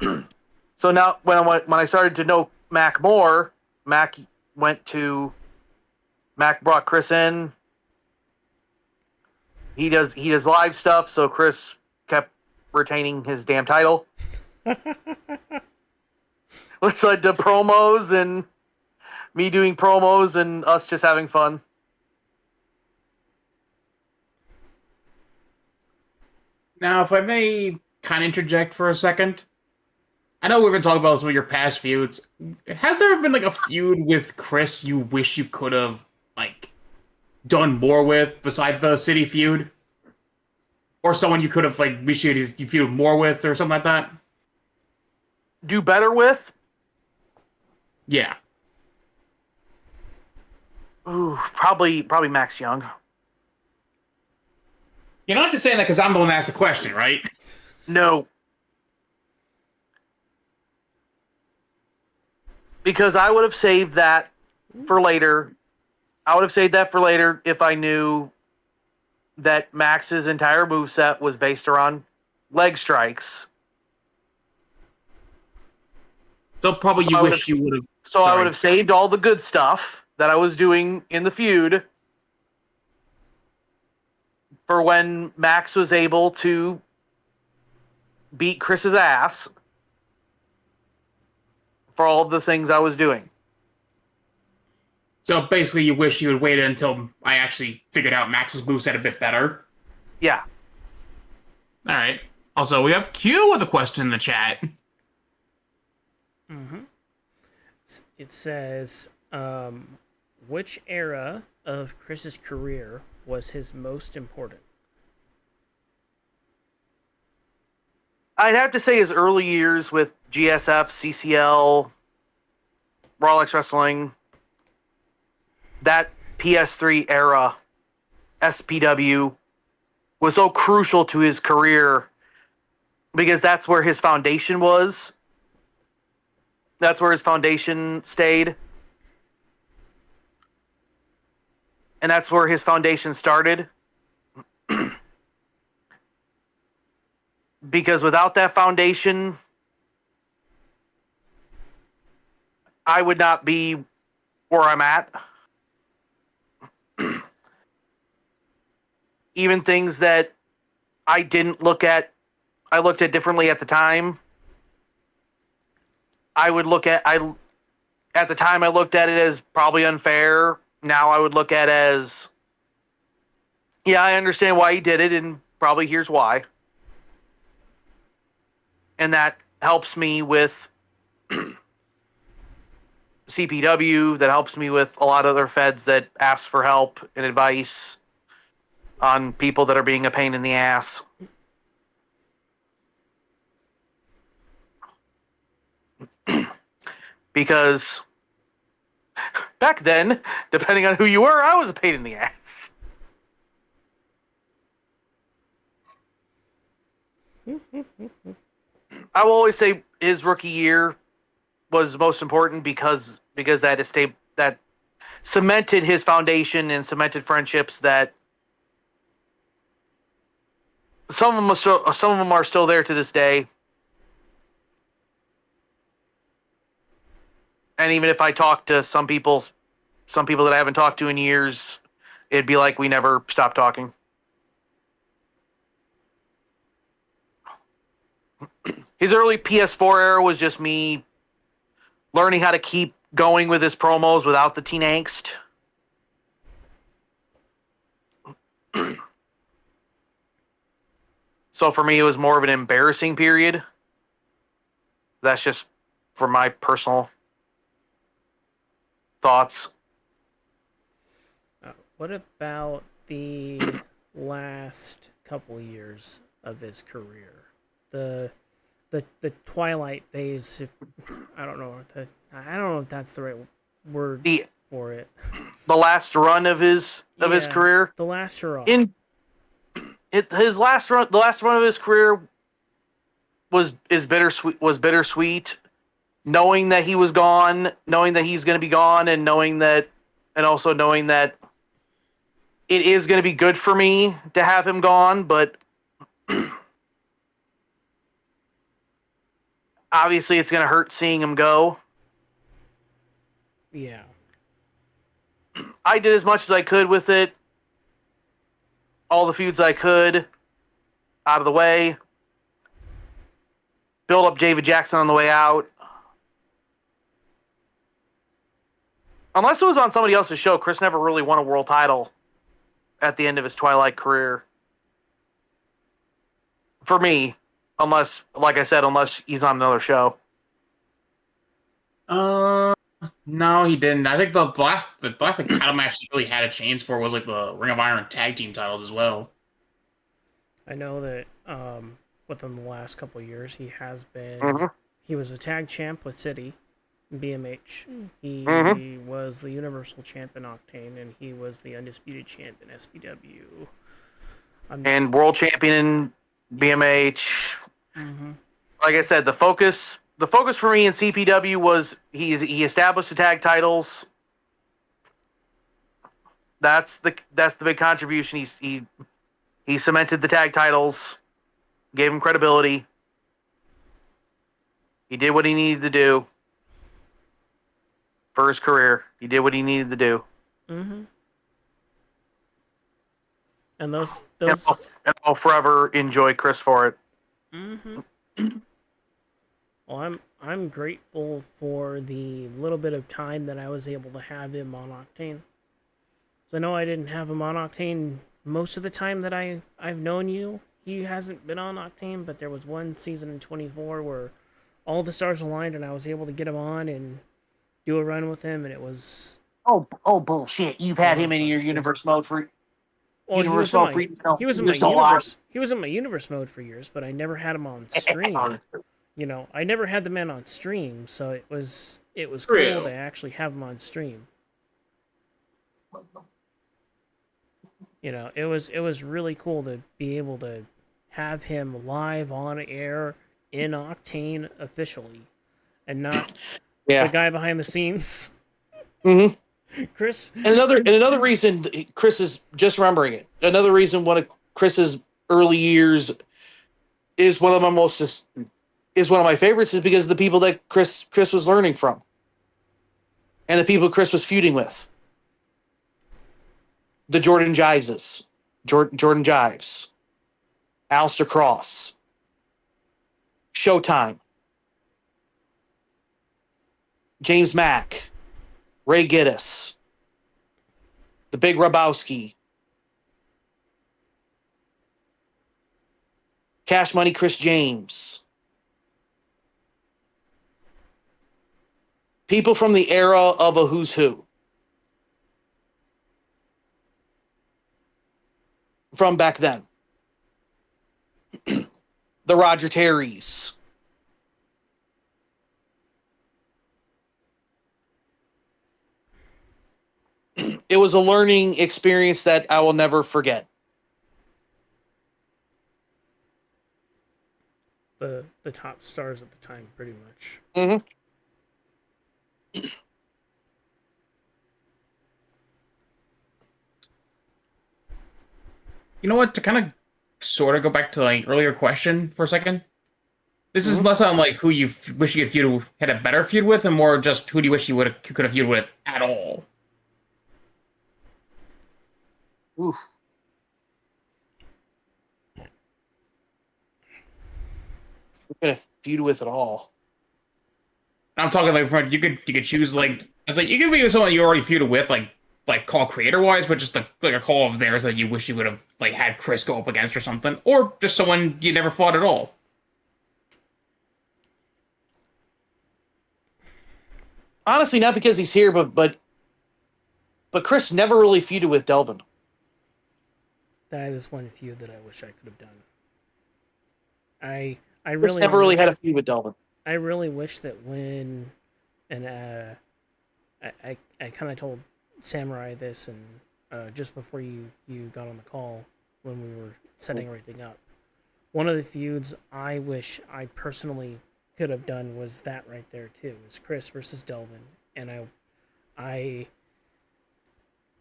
So now, when I started to know Mac more, Mac brought Chris in. He does live stuff, so Chris kept retaining his damn title, which led to promos and me doing promos and us just having fun. Now, if I may kind of interject for a second, I know we're going to talk about some of your past feuds. Has there been like a feud with Chris you wish you could have like done more with besides the city feud, or someone you could have like wished you feud more with, or something like that? Do better with? Yeah. Ooh, probably Max Young. You're not just saying that because I'm the one that asked the question, right? No. Because I would have saved that for later. I would have saved that for later if I knew that Max's entire moveset was based around leg strikes. So probably you wish you would have. So I would have saved all the good stuff that I was doing in the feud for when Max was able to beat Chris's ass for all of the things I was doing. So basically, you wish you had waited until I actually figured out Max's moveset a bit better. Yeah. All right. Also, we have Q with a question in the chat. Mm-hmm. It says, which era of Chris's career was his most important? I'd have to say his early years with GSF, CCL, Raw X Wrestling, that PS3 era, SPW, was so crucial to his career because that's where his foundation was. That's where his foundation stayed. And that's where his foundation started. Because without that foundation, I would not be where I'm at. Even things that I didn't look at, I looked at differently at the time. At the time I looked at it as probably unfair. Now I would look at it as, yeah, I understand why he did it, and probably here's why. And that helps me with CPW, that helps me with a lot of other feds that ask for help and advice on people that are being a pain in the ass. Because back then, depending on who you were, I was a pain in the ass. I will always say his rookie year was most important because that cemented his foundation and cemented friendships that some of them are still there to this day. And even if I talk to some people that I haven't talked to in years, it'd be like we never stopped talking. His early PS4 era was just me learning how to keep going with his promos without the teen angst. So for me, it was more of an embarrassing period. That's just for my personal thoughts. What about the last couple years of his career? The twilight phase. I don't know if that's the right word for it. The last run of his career. The last hurrah. The last run of his career was bittersweet. knowing that he was gone, knowing that he's going to be gone, and also knowing that it is going to be good for me to have him gone, but obviously it's going to hurt seeing him go. Yeah. I did as much as I could with it. All the feuds I could out of the way. Build up David Jackson on the way out. Unless it was on somebody else's show, Chris never really won a world title at the end of his Twilight career. For me, unless, like I said, unless he's on another show. No, he didn't. I think the last title match he really had a chance for was like the Ring of Iron tag team titles as well. I know that within the last couple of years, he has been. Mm-hmm. He was a tag champ with City, BMH. He was the Universal Champ in Octane, and he was the Undisputed Champ in SPW. And World Champion in BMH. Mm-hmm. Like I said, the focus for me in CPW was he established the tag titles. That's the big contribution. He cemented the tag titles, gave him credibility. He did what he needed to do for his career. He did what he needed to do. Mm-hmm. And those And I'll forever enjoy Chris for it. Mm-hmm. Well, I'm grateful for the little bit of time that I was able to have him on Octane. I know I didn't have him on Octane most of the time that I've known you. He hasn't been on Octane, but there was one season in 24 where all the stars aligned and I was able to get him on and do a run with him, and it was... Oh, bullshit. You've had him in your universe mode for... Well, he was in my universe mode for years, but I never had him on stream. You know, I never had the man on stream, so it was cool to actually have him on stream. You know, it was really cool to be able to have him live on air in Octane officially, and not the guy behind the scenes. Mm-hmm. Chris. And another reason Chris is just remembering it. Another reason one of Chris's early years is one of my favorites is because of the people that Chris was learning from, and the people Chris was feuding with. The Jordan Jives, Aleister Cross, Showtime, James Mack, Ray Giddis, the Big Rabowski, Cash Money Chris James. People from the era of a who's who. From back then. The Roger Terrys. It was a learning experience that I will never forget. The top stars at the time, pretty much. Mm-hmm. You know what? To kind of sort of go back to like earlier question for a second. This is less on like who you wish you could had a better feud with, and more just who do you wish you could have feud with at all. Oof. We're gonna feud with it all. I'm talking like you could choose like it's like you could be someone you already feuded with like call creator wise, but just like a call of theirs that you wish you would have like had Chris go up against or something, or just someone you never fought at all. Honestly, not because he's here, but Chris never really feuded with Delvin. That is one feud that I wish I could have done. I Chris never really had a feud with Delvin. I really wish that when, and I kind of told Samurai this, and just before you got on the call when we were setting everything up, one of the feuds I wish I personally could have done was that right there too. It's Chris versus Delvin, and I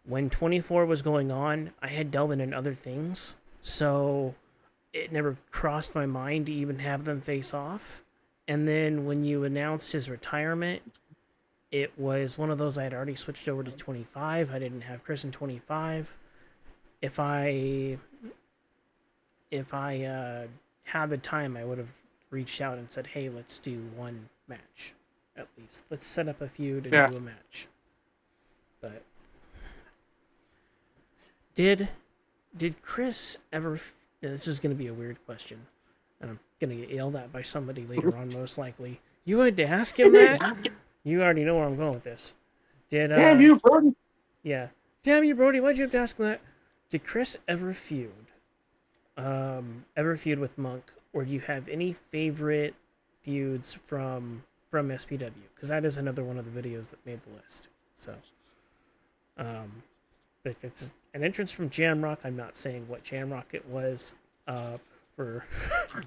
when 24 was going on, I had Delvin in other things, so it never crossed my mind to even have them face off. And then when you announced his retirement, it was one of those I had already switched over to 25. I didn't have Chris in 25. If I had the time, I would have reached out and said, "Hey, let's do one match, at least. Let's set up a feud and do a match." But did Chris ever? This is going to be a weird question, and I'm going to get yelled at by somebody later on, most likely. You had to ask him that. You already know where I'm going with this. Damn you, Brody. Yeah. Damn you, Brody. Why'd you have to ask that? Did Chris ever feud? Ever feud with Monk? Or do you have any favorite feuds from SPW? Because that is another one of the videos that made the list. So, but it's an entrance from Jamrock. I'm not saying what Jamrock it was, for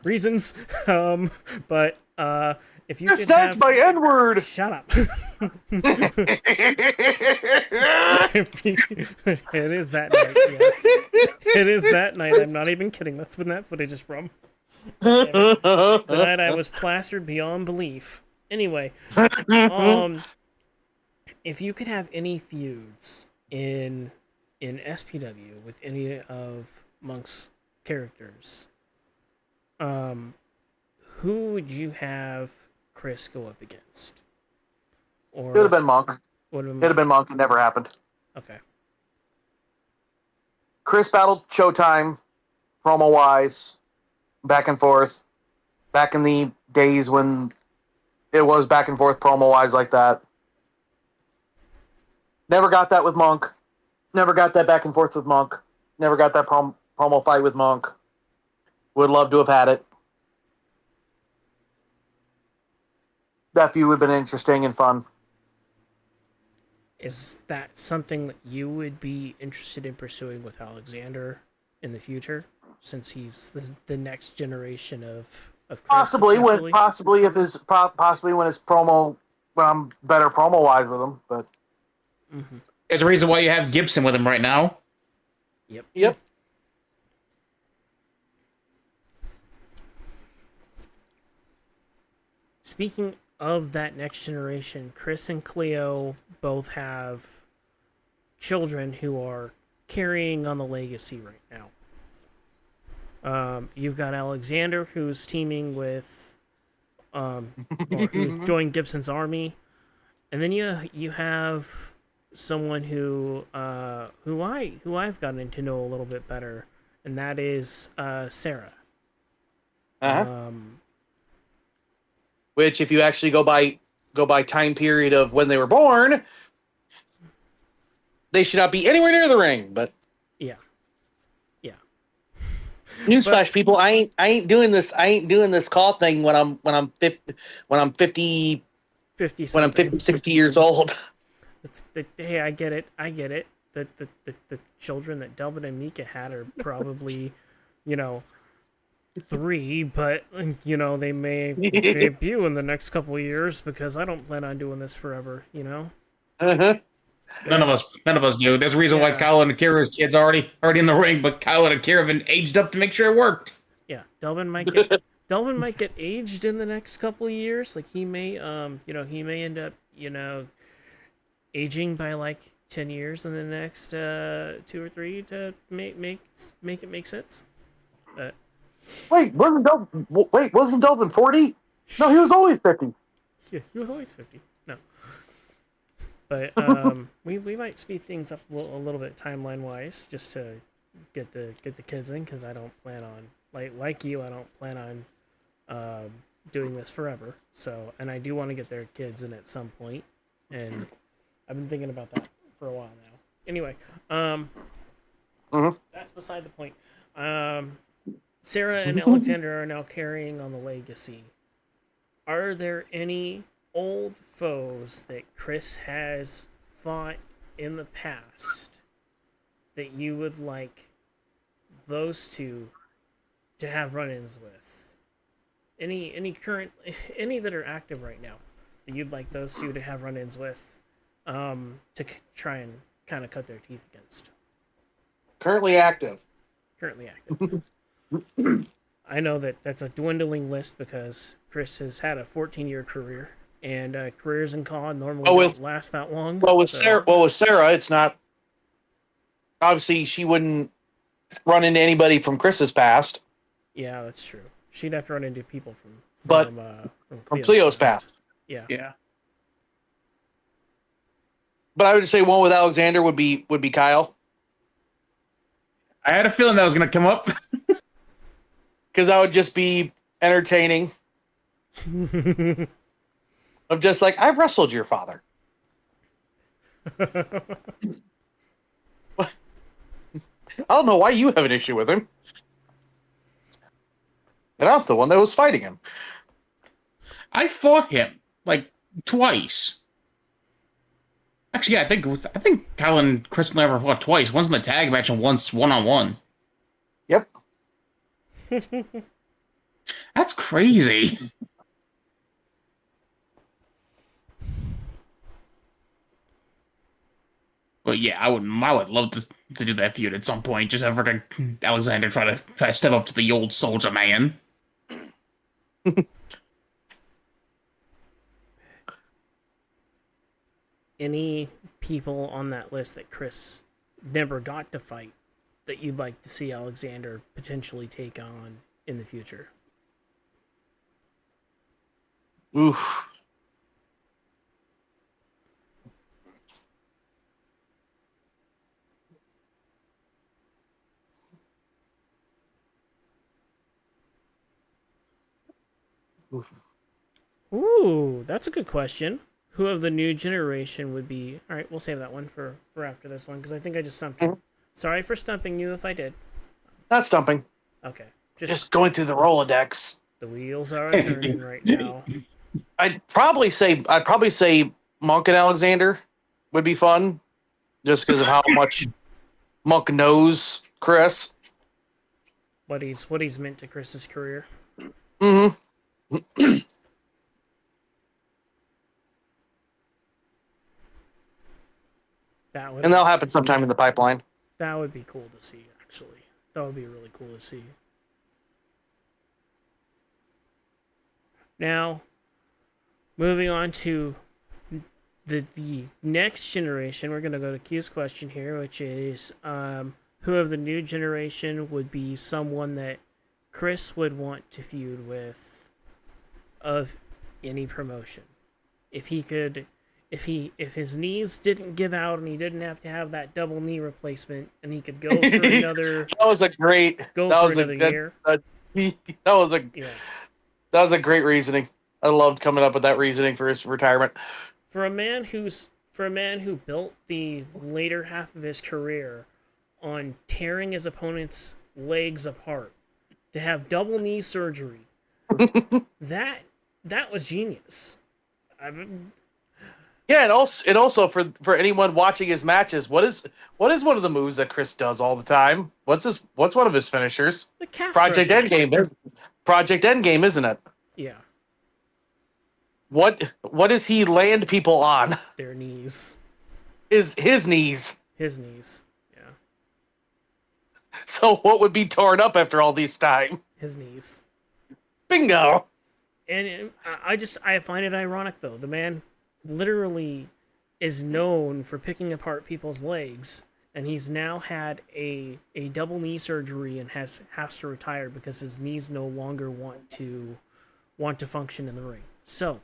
reasons. But if you could have my N-word. Shut up. It is that night, yes. It is that night. I'm not even kidding. That's when that footage is from. The night I was plastered beyond belief. Anyway, if you could have any feuds in SPW with any of Monk's characters, who would you have Chris go up against? Or It would have been Monk. It'd have been Monk. It never happened. Okay. Chris battled Showtime, promo-wise, back and forth. Back in the days when it was back and forth promo-wise like that. Never got that with Monk. Never got that back and forth with Monk. Never got that promo fight with Monk. Would love to have had it. That feud would have been interesting and fun. Is that something that you would be interested in pursuing with Alexander in the future, since he's the next generation of Chris, possibly when when I'm better promo wise with him, but There's a reason why you have Gibson with him right now. Yep. Speaking of that next generation, Chris and Cleo both have children who are carrying on the legacy right now. You've got Alexander, who's teaming with, or who joined Gibson's army, and then you have someone who I've gotten to know a little bit better, and that is Sarah. Which, if you actually go by time period of when they were born, they should not be anywhere near the ring. But yeah. Newsflash, people, I ain't doing this. I ain't doing this call thing when I'm 50 when I'm 50 60 years old. Hey, I get it. The children that Delvin and Mika had are probably, 3, but they may debut in the next couple of years, because I don't plan on doing this forever. Uh-huh. None of us do. There's a reason why Kyle and Akira's kids are already in the ring, but Kyle and Akira have been aged up to make sure it worked. Yeah, Delvin might get aged in the next couple of years. Like he may he may end up aging by like 10 years in the next 2 or 3 to make it make sense. Wait, wasn't Delvin 40? No, he was always 50. Yeah, he was always 50. No. But we might speed things up a little bit timeline wise, just to get the kids in, because I don't plan on like you. I don't plan on doing this forever. So, and I do want to get their kids in at some point, and I've been thinking about that for a while now. Anyway, that's beside the point. Sarah and Alexander are now carrying on the legacy. Are there any old foes that Chris has fought in the past that you would like those two to have run-ins with? any current any that are active right now that you'd like those two to have run-ins with, try and kind of cut their teeth against. Currently active. Currently active. I know that that's a dwindling list because Chris has had a 14-year career, and careers in CAW normally don't last that long. With Sarah, it's not. Obviously, she wouldn't run into anybody from Chris's past. Yeah, that's true. She'd have to run into people from Cleo's past. Yeah. Yeah. But I would say one with Alexander would be Kyle. I had a feeling that was going to come up. Because that would just be entertaining. I'm just like, I wrestled your father. I don't know why you have an issue with him. And I'm the one that was fighting him. I fought him like twice. Actually, yeah, I think Kyle and Chris never fought twice. Once in the tag match and once one-on-one. Yep. That's crazy. But yeah, I would love to do that feud at some point. Just have Alexander try to step up to the old soldier man. Any people on that list that Chris never got to fight that you'd like to see Alexander potentially take on in the future? Oof. Ooh, that's a good question. Who of the new generation would be? All right, we'll save that one for after this one because I think I just stumped you. Sorry for stumping you if I did. Not stumping. Okay, just going through the Rolodex. The wheels are turning right now. I'd probably say Monk and Alexander would be fun, just because of how much Monk knows Chris. What he's meant to Chris's career. Mm-hmm. And that'll happen sometime in the pipeline. That would be cool to see, actually. That would be really cool to see. Now, moving on to the next generation, we're going to go to Q's question here, which is who of the new generation would be someone that Chris would want to feud with of any promotion? If he could... If his knees didn't give out and he didn't have to have that double knee replacement and he could go for another that was a great year. That was a great reasoning. I loved coming up with that reasoning for his retirement. For a man who built the later half of his career on tearing his opponent's legs apart, to have double knee surgery, that was genius. Yeah, and also for anyone watching his matches, what is one of the moves that Chris does all the time? What's one of his finishers? The calf Project Endgame. Project Endgame, isn't it? Yeah. What does he land people on? Their knees. His knees. His knees. Yeah. So what would be torn up after all this time? His knees. Bingo. And I find it ironic though. The man literally is known for picking apart people's legs, and he's now had a double knee surgery and has to retire because his knees no longer want to function in the ring. So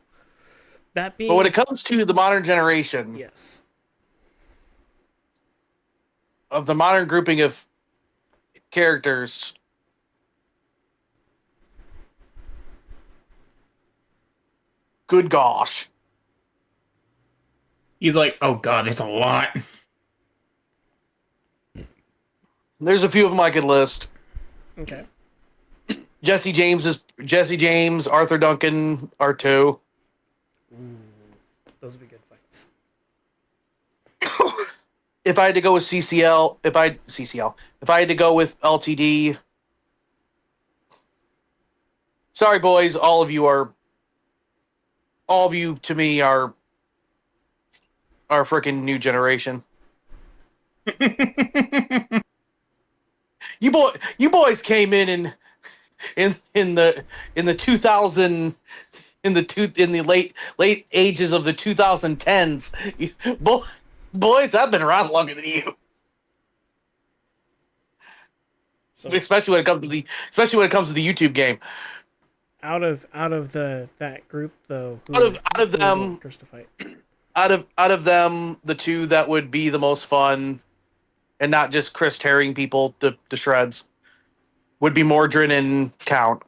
that being, but when it comes to the modern generation, yes, of the modern grouping of characters, good gosh. He's like, oh god, there's a lot. There's a few of them I could list. Okay. Jesse James, Arthur Duncan are two. Ooh, those would be good fights. If I had to go with if I had to go with LTD, Sorry, boys. All of you to me are freaking new generation. You boys came in the 2000 in the late ages of the 2010s. Boys, I've been around longer than you. So Especially when it comes to the YouTube game. out of that group though, Out of who would you them, want Chris to fight? out of them, the two that would be the most fun, and not just Chris tearing people to shreds, would be Mordrin and Count.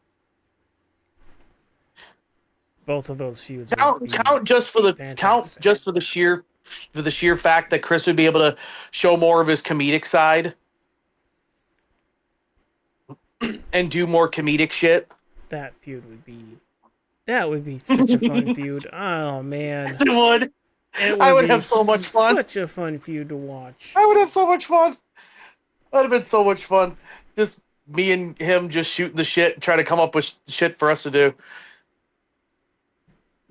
Both of those feuds would be Count just for fantastic. the sheer fact that Chris would be able to show more of his comedic side and do more comedic shit. That feud would be such a fun feud. Oh man, It would. it I would would be have so much fun. such a fun feud to watch. I would have so much fun. That would have been so much fun. Just me and him just shooting the shit and trying to come up with shit for us to do.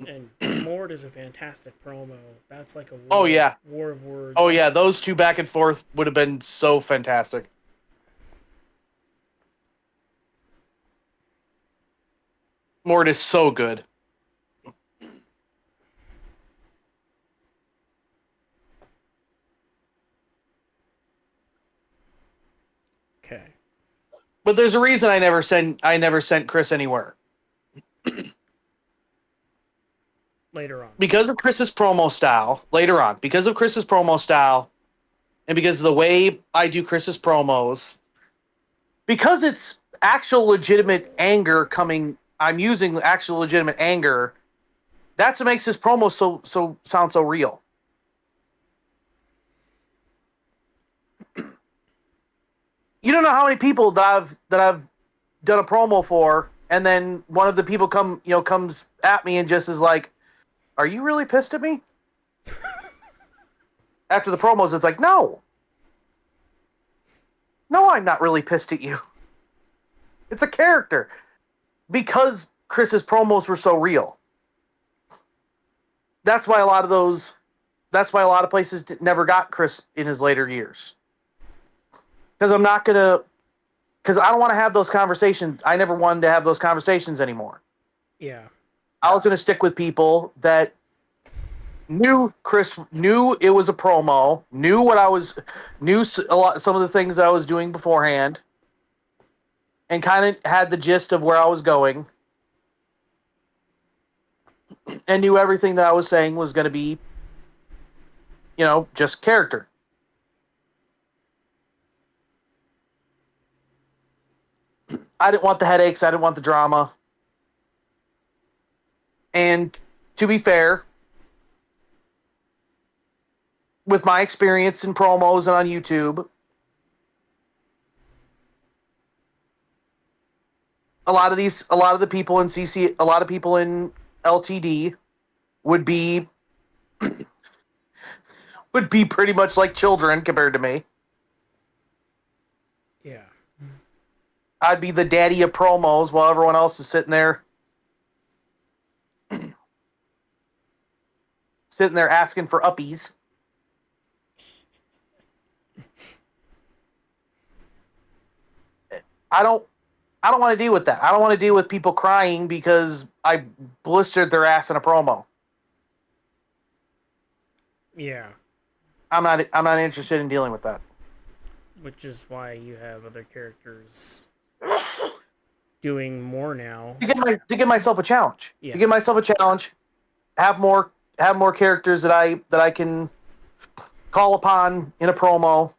And Mord is a fantastic promo. That's like a Oh yeah. war of words. Oh yeah, those two back and forth would have been so fantastic. Mort is so good. Okay. But there's a reason I never sent Chris anywhere. Later on. Because of Chris's promo style, later on, because of Chris's promo style, and because of the way I do Chris's promos, because it's actual legitimate anger coming, I'm using actual legitimate anger, that's what makes his promo so sound so real. You don't know how many people that I've done a promo for, and then one of the people comes at me and just is like, "Are you really pissed at me?" After the promos, it's like, no, I'm not really pissed at you. It's a character, because Chris's promos were so real. That's why a lot of places never got Chris in his later years. Because I don't want to have those conversations. I never wanted to have those conversations anymore. Yeah. I was going to stick with people that knew it was a promo, knew some of the things that I was doing beforehand, and kind of had the gist of where I was going, and knew everything that I was saying was going to be, just character. I didn't want the headaches. I didn't want the drama. And to be fair, with my experience in promos and on YouTube, a lot of the people in CC, a lot of people in LTD would be pretty much like children compared to me. Yeah. I'd be the daddy of promos while everyone else is sitting there asking for uppies. I don't want to deal with that. I don't want to deal with people crying because I blistered their ass in a promo. Yeah. I'm not interested in dealing with that. Which is why you have other characters doing more now. To give myself a challenge. Yeah. To give myself a challenge. Have more characters that I can call upon in a promo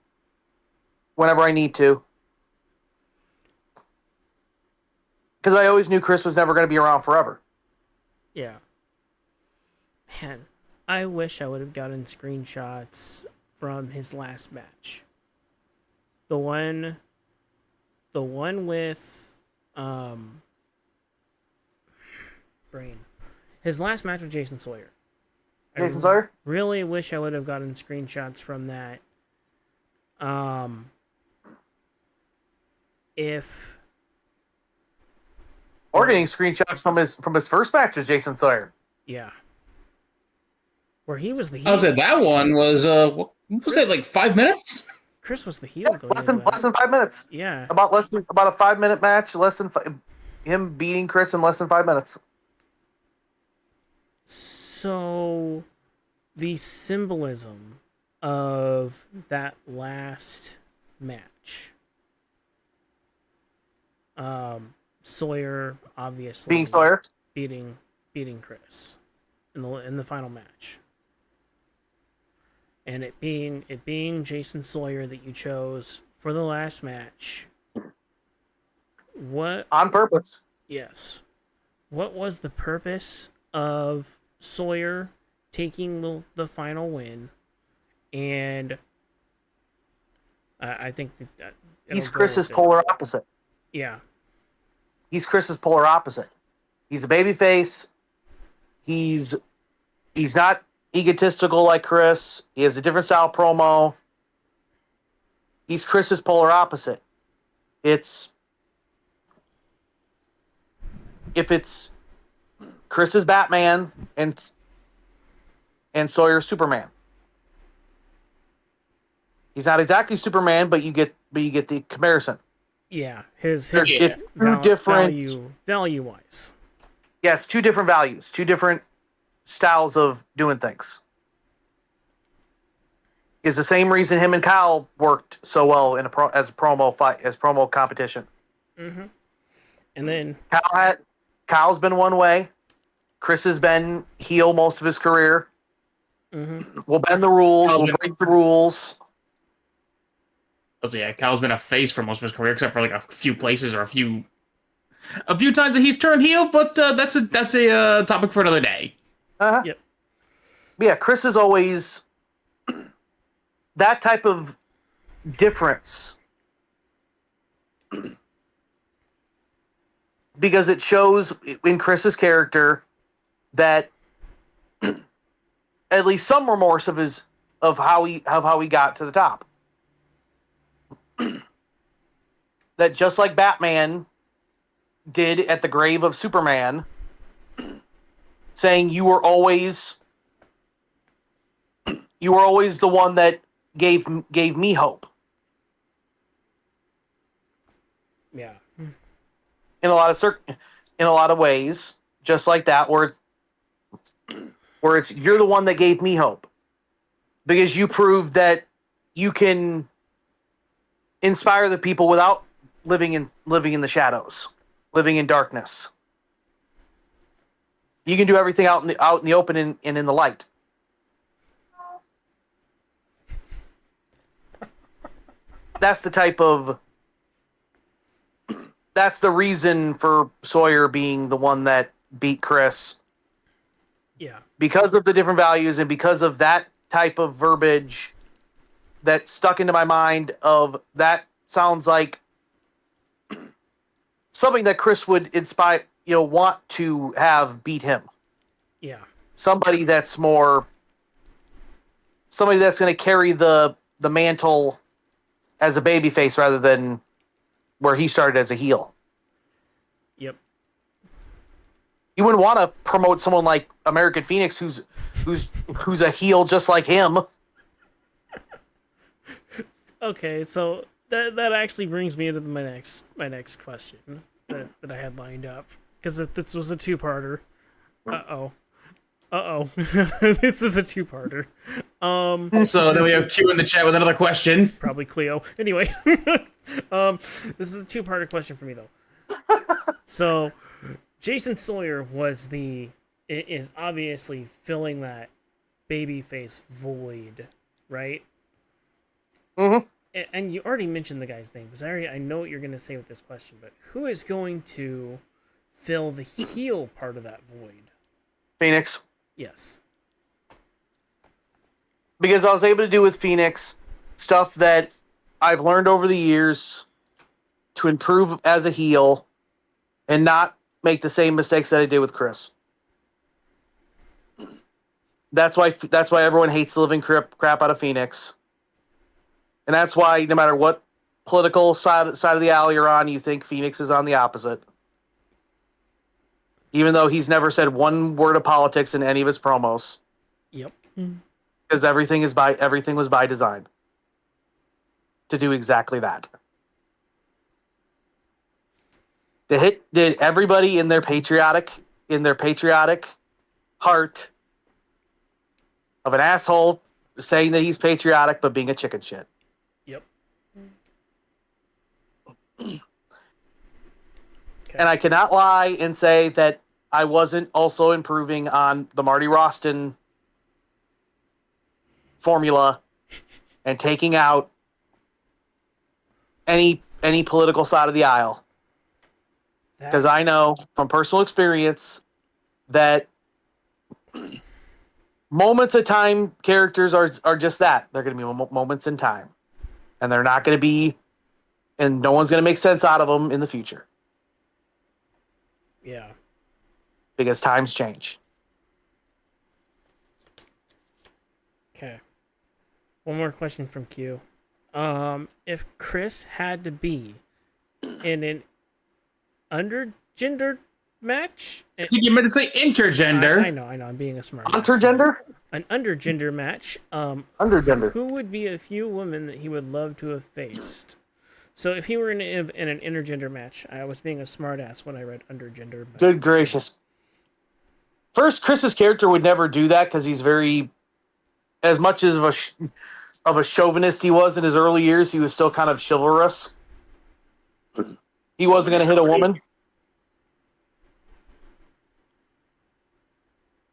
whenever I need to. Because I always knew Chris was never going to be around forever. Yeah. Man, I wish I would have gotten screenshots from his last match. The one with Brain. His last match with Jason Sawyer. Jason Sawyer? Really wish I would have gotten screenshots from that. If Or getting screenshots from his first match as Jason Sawyer. Yeah. Where he was the I heel. was at that one was what was it, like 5 minutes? Chris was the heel going Less into that. than 5 minutes. Yeah. About a 5-minute match. Him beating Chris in less than 5 minutes. So, the symbolism of that last match. Sawyer obviously Being Sawyer. beating Chris in the final match. And it being Jason Sawyer that you chose for the last match. What On purpose. Yes. What was the purpose of Sawyer taking the final win? And I think that He's Chris's polar opposite. Yeah. He's Chris's polar opposite. He's a babyface. He's not egotistical like Chris. He has a different style promo. He's Chris's polar opposite. If it's Chris is Batman and Sawyer's Superman. He's not exactly Superman, but you get the comparison. Yeah, his It's two different value wise. Yes, two different values, two different styles of doing things. Is the same reason him and Kyle worked so well in as promo competition. Mm-hmm. And then Kyle's been one way. Chris has been heel most of his career. Mm-hmm. We'll bend the rules. We'll break the rules. So yeah, Cal's been a face for most of his career, except for like a few places or a few times that he's turned heel. But that's a topic for another day. Uh-huh. Yep. Yeah, Chris is always that type of difference because it shows in Chris's character that at least some remorse of how he got to the top. That just like Batman did at the grave of Superman, saying you were always the one that gave me hope. Yeah. In a lot of ways, just like that, where it's you're the one that gave me hope because you proved that you can inspire the people without living in the shadows, living in darkness. You can do everything out in the open and in the light. That's the reason for Sawyer being the one that beat Chris. Yeah. Because of the different values and because of that type of verbiage that stuck into my mind of that sounds like something that Chris would inspire, want to have beat him. Yeah. Somebody that's going to carry the mantle as a babyface rather than where he started as a heel. Yep. You wouldn't want to promote someone like American Phoenix who's a heel just like him. Okay, so that actually brings me into my next question that I had lined up, because this was a two-parter. This is a two-parter. So then we have Q in the chat with another question. Probably Cleo. Anyway, this is a two-parter question for me though. So, Jason Sawyer is obviously filling that babyface void, right? Mm-hmm. And you already mentioned the guy's name, because I know what you're going to say with this question, but who is going to fill the heel part of that void? Phoenix. Yes. Because I was able to do with Phoenix stuff that I've learned over the years to improve as a heel and not make the same mistakes that I did with Chris. That's why everyone hates the living crap out of Phoenix. And that's why no matter what political side of the alley you're on, you think Phoenix is on the opposite. even though he's never said one word of politics in any of his promos, Yep. because everything was by design to do exactly that. Did everybody in their patriotic heart of an asshole saying that he's patriotic but being a chicken shit. Yep. Okay. And I cannot lie and say that I wasn't also improving on the Marty Roston formula and taking out any political side of the aisle. Because I know from personal experience that moments of time characters are just that. They're going to be moments in time. And they're not going to be, and no one's going to make sense out of them in the future. Yeah. Because times change. Okay. One more question from Q. If Chris had to be in an undergendered match, I think you meant to say intergender. I know. I'm being a smart. Intergender? An undergender match. Undergender. Who would be a few women that he would love to have faced? So if he were in an intergender match, I was being a smartass when I read undergender. But... Good gracious. First, Chris's character would never do that because he's very, as much as of a chauvinist he was in his early years, he was still kind of chivalrous. He wasn't going to hit a woman.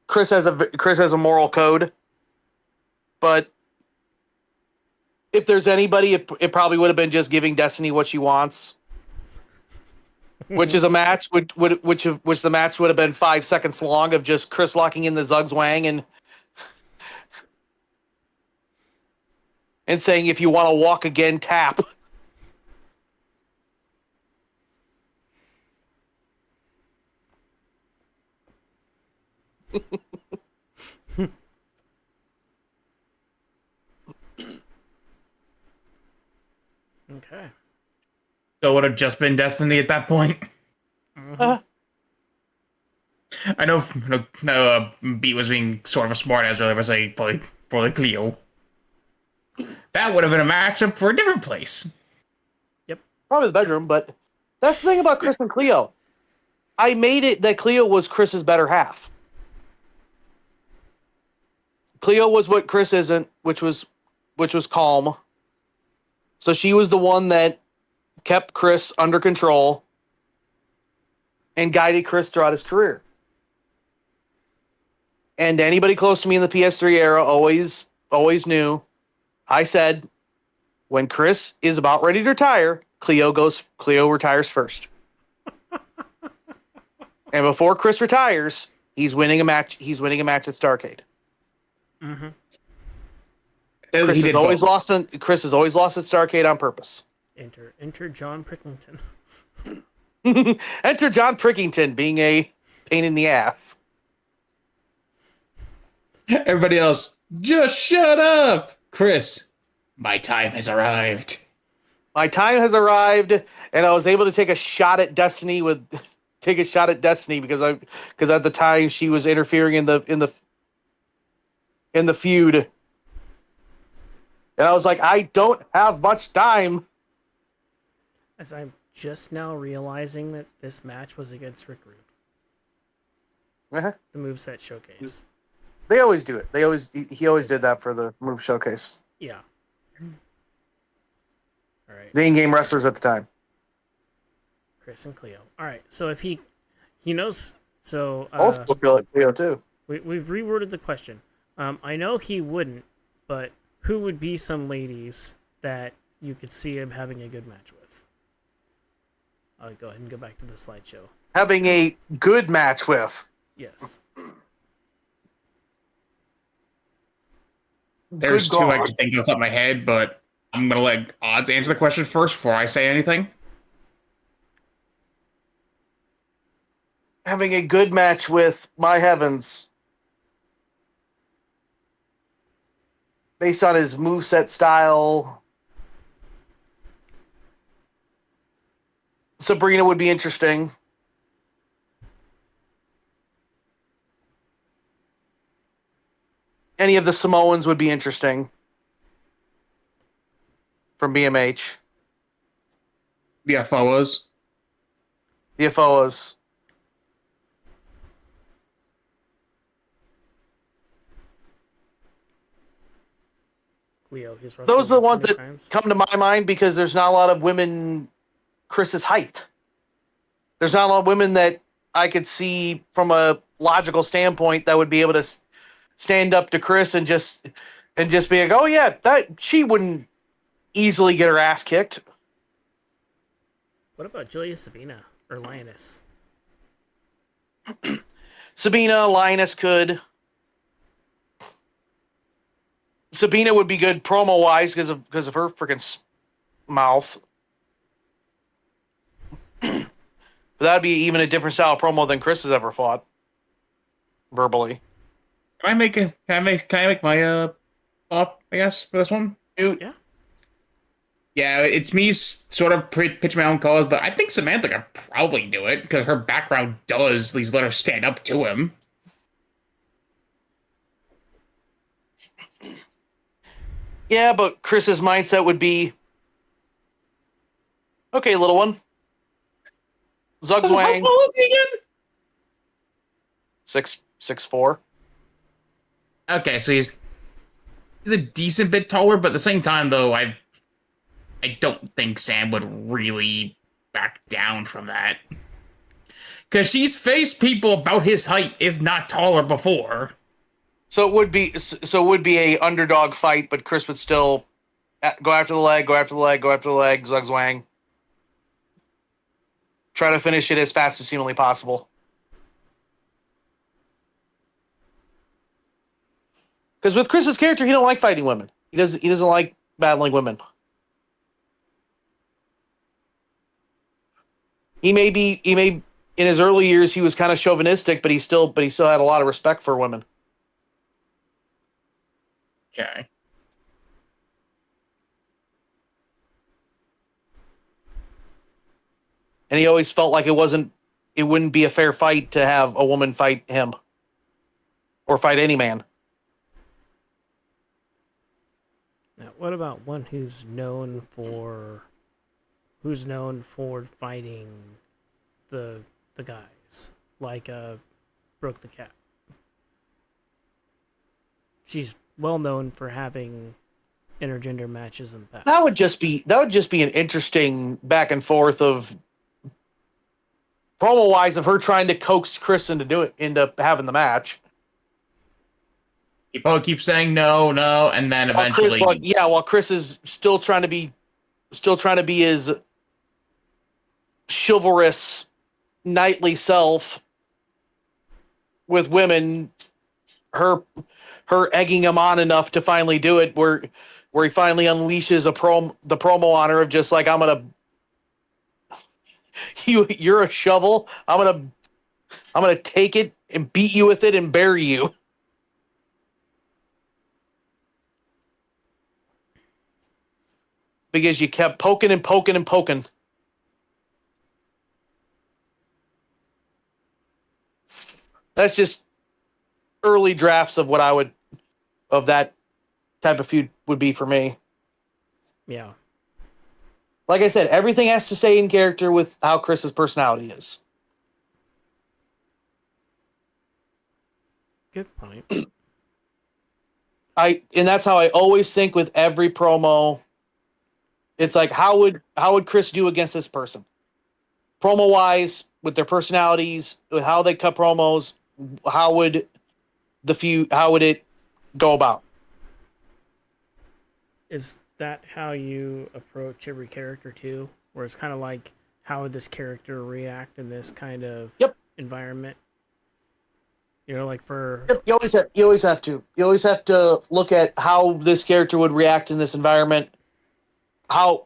Chris has a moral code, but if there's anybody, it probably would have been just giving Destiny what she wants, which is a match which the match would have been 5 seconds long of just Chris locking in the Zug's Wang and saying, if you want to walk again, tap. Okay. So it would have just been Destiny at that point. Mm-hmm. I know Beat was being sort of a smart ass earlier by saying probably Cleo. That would have been a matchup for a different place. Yep. Probably the bedroom, but that's the thing about Chris and Cleo. I made it that Cleo was Chris's better half. Cleo was what Chris isn't, which was calm. So she was the one that kept Chris under control and guided Chris throughout his career. And anybody close to me in the PS3 era always knew. I said, when Chris is about ready to retire, Cleo retires first. And before Chris retires, he's winning a match. He's winning a match at Starrcade. Mm-hmm. Chris has always lost at Starrcade on purpose. Enter John Pricklington. Enter John Prickington being a pain in the ass. Everybody else, just shut up. Chris, my time has arrived. My time has arrived, and I was able to take a shot at Destiny because at the time she was interfering in the feud. And I was like, I don't have much time. As I'm just now realizing that this match was against Rick Rude. Uh-huh. The moveset showcase. They always do it. He always did that for the move showcase. Yeah. All right. The in-game wrestlers at the time. Chris and Cleo. All right. So if he knows, so Also feel like Cleo too. We've reworded the question. I know he wouldn't, but who would be some ladies that you could see him having a good match with? I'll go ahead and go back to the slideshow. Having a good match with. Yes. There's two I can think of off the top of my head, but I'm going to let Odds answer the question first before I say anything. Having a good match with, my heavens. Based on his moveset style. Sabrina would be interesting. any of the Samoans would be interesting from BMH. The FOs. The Afoas. Cleo, he's Those are the wrestled ones 20 that times. come to my mind because there's not a lot of women Chris's height. There's not a lot of women that I could see from a logical standpoint that would be able to stand up to Chris and just be like, oh yeah, that she wouldn't easily get her ass kicked. What about Julia Sabina or Lioness? Sabina, Linus could. Sabina would be good promo wise because of her freaking mouth. But that'd be even a different style of promo than Chris has ever fought verbally. Can I make my thought, I guess, for this one? Dude, Yeah. Yeah, it's me sort of pitch my own cause, but I think Samantha could probably do it because her background does at least let her stand up to him. yeah, but Chris's mindset would be, okay, little one. How tall Zugzwang, is he again? 6'4". Okay, so he's a decent bit taller, but at the same time, though, I don't think Sam would really back down from that. Because she's faced people about his height, if not taller, before. So it would be a underdog fight, but Chris would still go after the leg, Zugzwang. Try to finish it as fast as humanly possible. Because with Chris's character, he don't like fighting women. He doesn't like battling women. He may in his early years he was kind of chauvinistic, but he still had a lot of respect for women. Okay. And he always felt like it wouldn't be a fair fight to have a woman fight him. Or fight any man. Now, what about one who's known for fighting the guys, like Brooke the Cat? She's well known for having intergender matches in the past. That would just be an interesting back and forth of promo wise of her trying to coax Chris into having the match. He probably keeps saying no, and then eventually, while Chris is still trying to be his chivalrous knightly self with women, her egging him on enough to finally do it, where he finally unleashes the promo on her of just like, I'm gonna you're a shovel, I'm gonna take it and beat you with it and bury you. Because you kept poking and poking and poking. That's just early drafts of of that type of feud would be for me. Yeah. Like I said, everything has to stay in character with how Chris's personality is. Good point. And that's how I always think with every promo. It's like, how would Chris do against this person? Promo wise, with their personalities, with how they cut promos, how would it go about? Is that how you approach every character too? Where it's kind of like, how would this character react in this kind of environment? You know, like for You always have to. You always have to look at how this character would react in this environment. How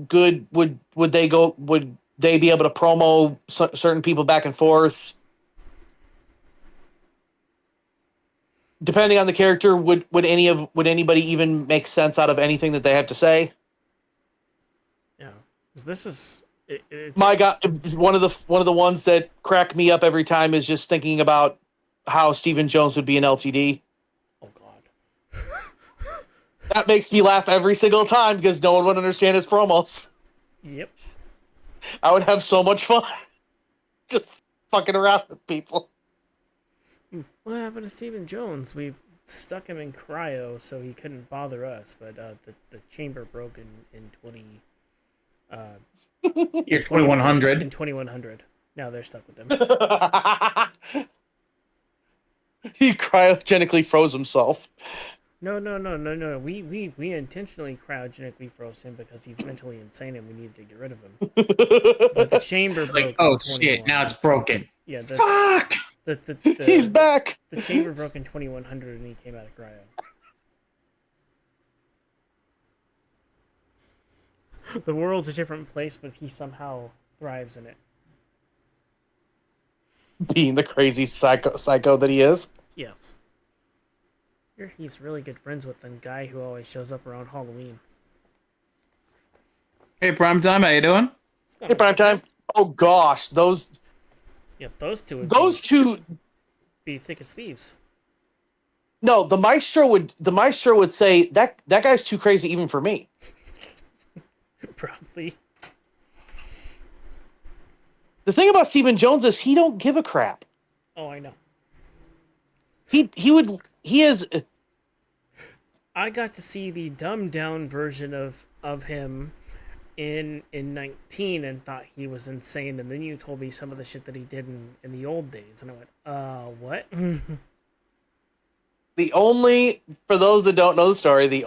good would they go? Would they be able to promo certain people back and forth? Depending on the character, would anybody even make sense out of anything that they have to say? Yeah, 'cause this is it's My God, one of the ones that crack me up every time is just thinking about how Stephen Jones would be in LTD. oh god. That makes me laugh every single time because no one would understand his promos. Yep. I would have so much fun just fucking around with people. What happened to Stephen Jones? We stuck him in cryo so he couldn't bother us, but the chamber broke in 20 Year 2100. in 2100. Now they're stuck with him. He cryogenically froze himself. No. We intentionally cryogenically froze him because he's mentally insane and we needed to get rid of him. But the chamber broke. Like, oh in 21. shit, now it's broken. Yeah, Fuck! He's back. The chamber broke in 2100 and he came out of cryo. The world's a different place, but he somehow thrives in it. Being the crazy psycho that he is. Yes. He's really good friends with the guy who always shows up around Halloween. Hey, Primetime, how you doing? Hey, prime time. Oh gosh, those Yeah, those two would two. be thick as thieves. No, the maestro would say that guy's too crazy even for me. Probably. The thing about Stephen Jones is he don't give a crap. Oh, I know. He is. I got to see the dumbed down version of him in 19 and thought he was insane, and then you told me some of the shit that he did in the old days, and I went, what? The only, for those that don't know the story, the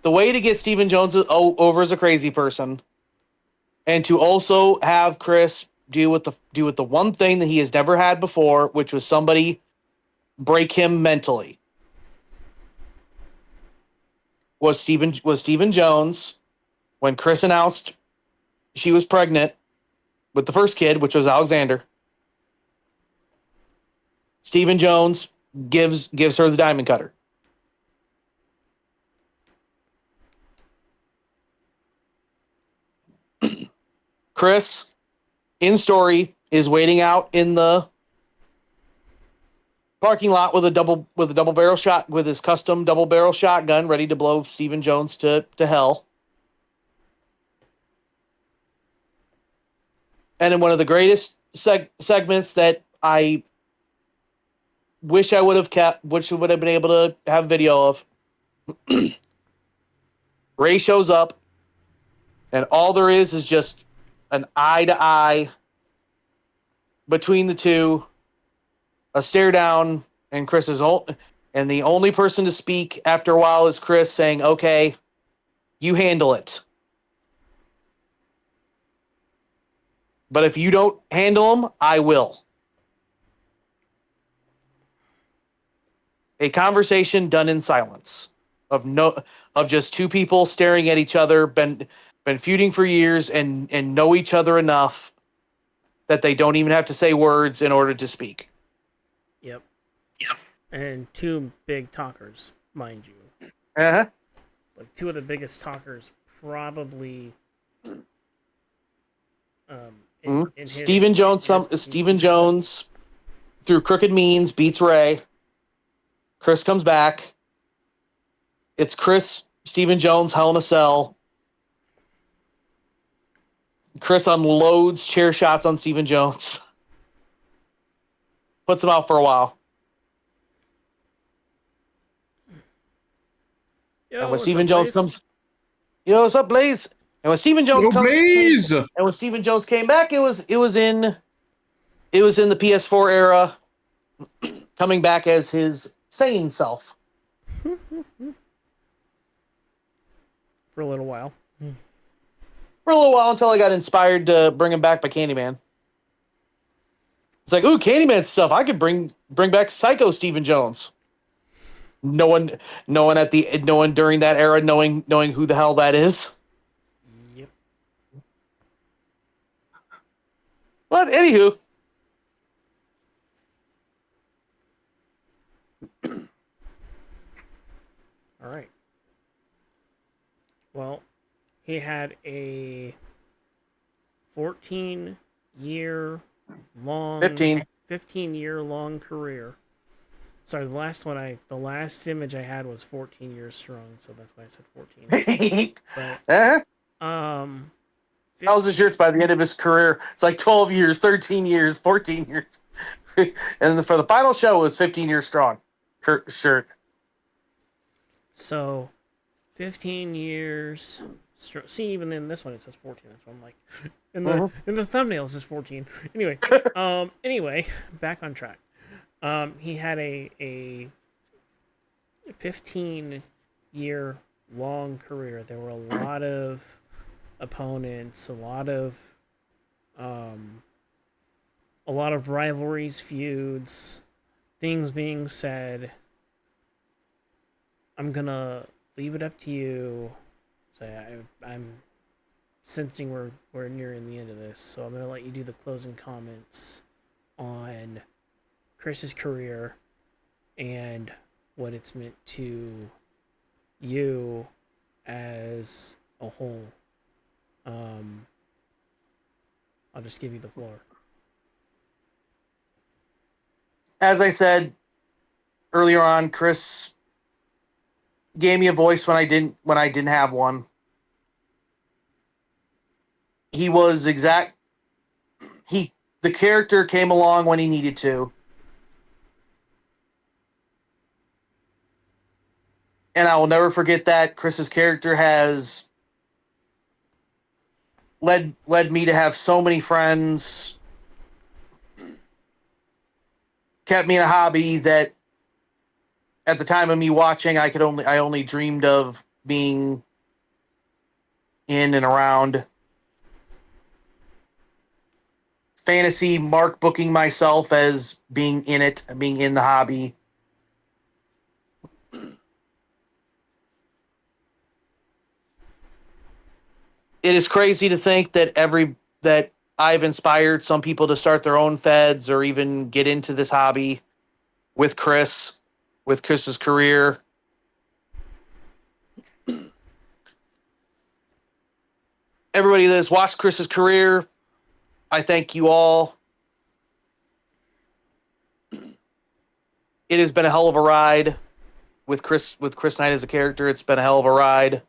way to get Stephen Jones over as a crazy person, and to also have Chris deal with the one thing that he has never had before, which was somebody break him mentally, was Stephen Jones when Chris announced she was pregnant with the first kid, which was Alexander. Stephen Jones gives her the diamond cutter. Chris, in story, is waiting out in the parking lot with a double barrel shot, with his custom double barrel shotgun, ready to blow Stephen Jones to hell. And in one of the greatest segments that I wish I would have kept, which would have been able to have video of, Ray shows up, and all there is just an eye to eye between the two, a stare down, and and the only person to speak after a while is Chris saying, "Okay, you handle it. But if you don't handle him, I will." A conversation done in silence of just two people staring at each other, been feuding for years and know each other enough that they don't even have to say words in order to speak. Yep. And two big talkers, mind you. Uh-huh. Like two of the biggest talkers, probably. In Stephen Jones, through crooked means, beats Ray. Chris comes back. It's Chris, Stephen Jones, Hell in a Cell. Chris unloads chair shots on Stephen Jones. Puts him out for a while. Yo, And when Stephen Jones comes, what's up, Blaze? And when Stephen Jones came back, it was in the PS4 era, coming back as his sane self. For a little while. For a little while, until I got inspired to bring him back by Candyman. It's like, ooh, Candyman stuff. I could bring back Psycho Stephen Jones. No one during that era knowing who the hell that is. Yep. But anywho. All right. Well, he had a 15-year long career. Sorry, the last image I had was 14 years strong, so that's why I said 14. But um, Thousands 15. shirts by the end of his career. It's like 12 years, 13 years, 14 years. And for the final show, it was 15 years strong. Shirt. So 15 years. See, even in this one it says 14. That's what I'm like. In the thumbnail it says 14. Anyway, back on track. He had a 15-year long career. There were a lot of opponents, a lot of rivalries, feuds, things being said. I'm gonna leave it up to you. So I'm sensing we're nearing the end of this, so I'm gonna let you do the closing comments on Chris's career and what it's meant to you as a whole. I'll just give you the floor. As I said earlier on, Chris gave me a voice when I didn't have one. He was the character came along when he needed to. And I will never forget that. Chris's character has led me to have so many friends, kept me in a hobby that at the time of me watching I only dreamed of being in and around. Fantasy mark booking myself as being in it, being in the hobby. It is crazy to think that that I've inspired some people to start their own feds or even get into this hobby with Chris's career. Everybody that has watched Chris's career, I thank you all. It has been a hell of a ride with Chris Knight as a character. It's been a hell of a ride.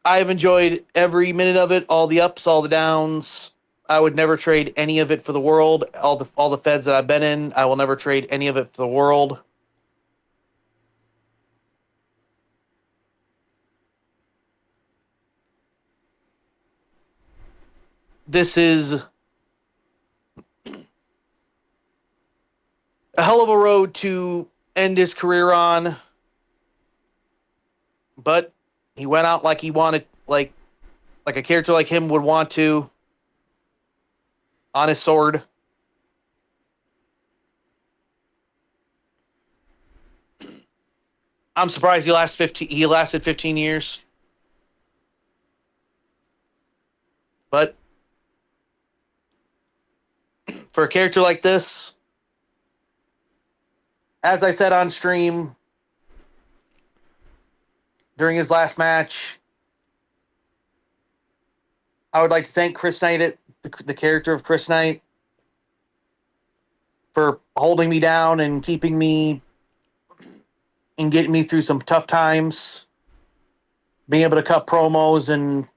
I've enjoyed every minute of it, all the ups, all the downs. I would never trade any of it for the world. All the feds that I've been in, I will never trade any of it for the world. This is a hell of a road to end his career on, but he went out like he wanted, like a character like him would want to, on his sword. I'm surprised he lasted 15 years. But for a character like this, as I said on stream during his last match, I would like to thank Chris Knight, the character of Chris Knight, for holding me down and keeping me and getting me through some tough times, being able to cut promos and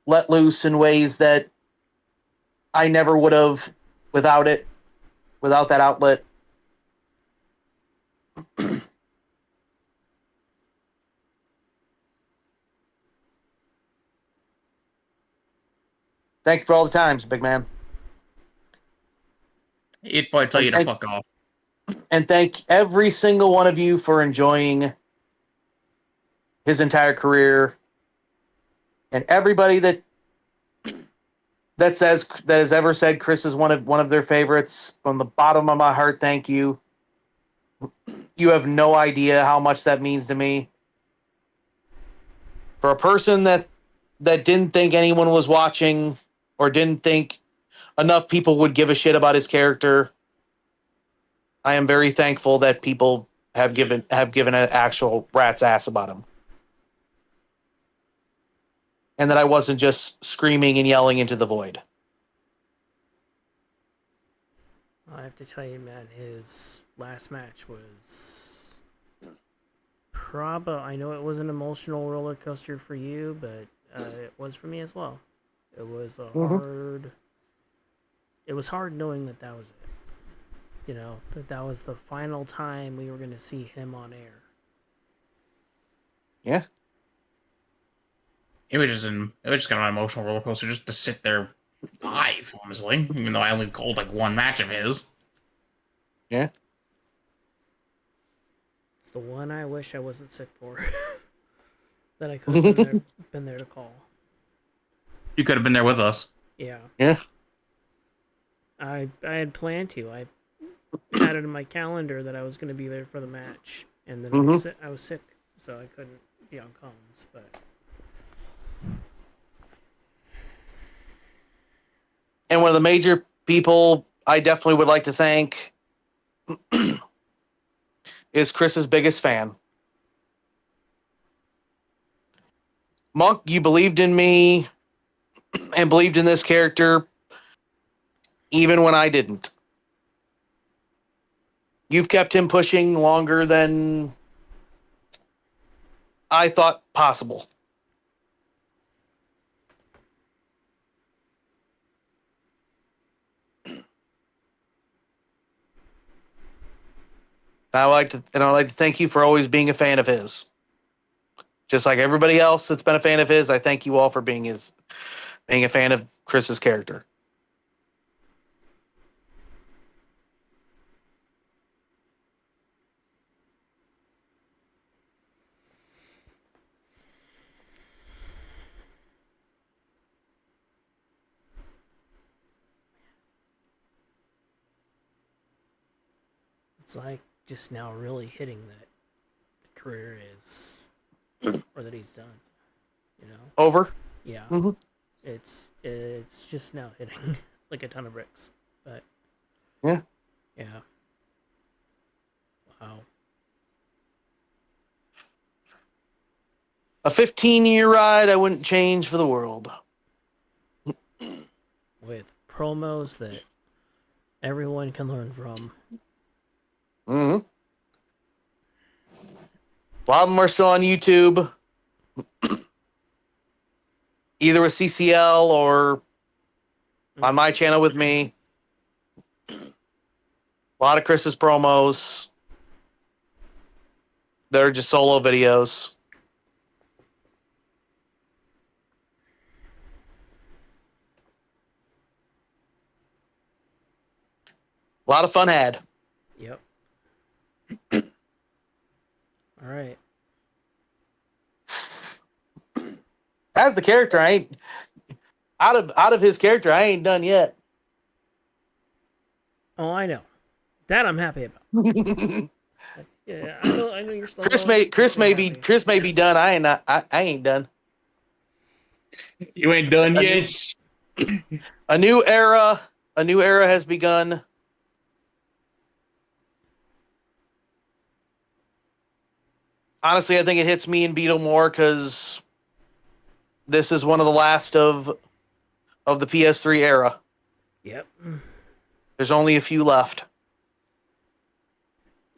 let loose in ways that I never would have without that outlet. Thank you for all the times, big man. He'd probably tell you to fuck off. And thank every single one of you for enjoying his entire career. And everybody that has ever said Chris is one of their favorites, from the bottom of my heart, thank you. You have no idea how much that means to me. For a person that didn't think anyone was watching, or didn't think enough people would give a shit about his character, I am very thankful that people have given an actual rat's ass about him. And that I wasn't just screaming and yelling into the void. I have to tell you, man, his last match was I know it was an emotional roller coaster for you, but it was for me as well. It was It was hard knowing that was it. You know, that was the final time we were going to see him on air. Yeah. It was just kind of an emotional roller coaster just to sit there live, honestly. Even though I only called like one match of his. Yeah. It's the one I wish I wasn't sick for. That I could have been there to call. You could have been there with us. Yeah. Yeah. I had planned to. I had it in my calendar that I was going to be there for the match, and then I was sick, so I couldn't be on comms. But And one of the major people I definitely would like to thank is Chris's biggest fan. Monk, you believed in me and believed in this character even when I didn't. You've kept him pushing longer than I thought possible. I'd like to thank you for always being a fan of his. Just like everybody else that's been a fan of his, I thank you all for being a fan of Chris's character. it's like just now really hitting that the career is, or that he's done. You know? Over? Yeah. Mm-hmm. It's just now hitting like a ton of bricks. But Yeah. Yeah. Wow. A 15-year ride I wouldn't change for the world. With promos that everyone can learn from. Mm-hmm. A lot of them are still on YouTube. Either with CCL or on my channel with me. A lot of Chris's promos. They're just solo videos. A lot of fun had. Yep. All right. As the character, I ain't out of his character, I ain't done yet. Oh, I know. That I'm happy about. Yeah, I know you're still. Chris may be done. I ain't done. You ain't done yet. A new era has begun. Honestly, I think it hits me and Beetle more because this is one of the last of the PS3 era. Yep. There's only a few left.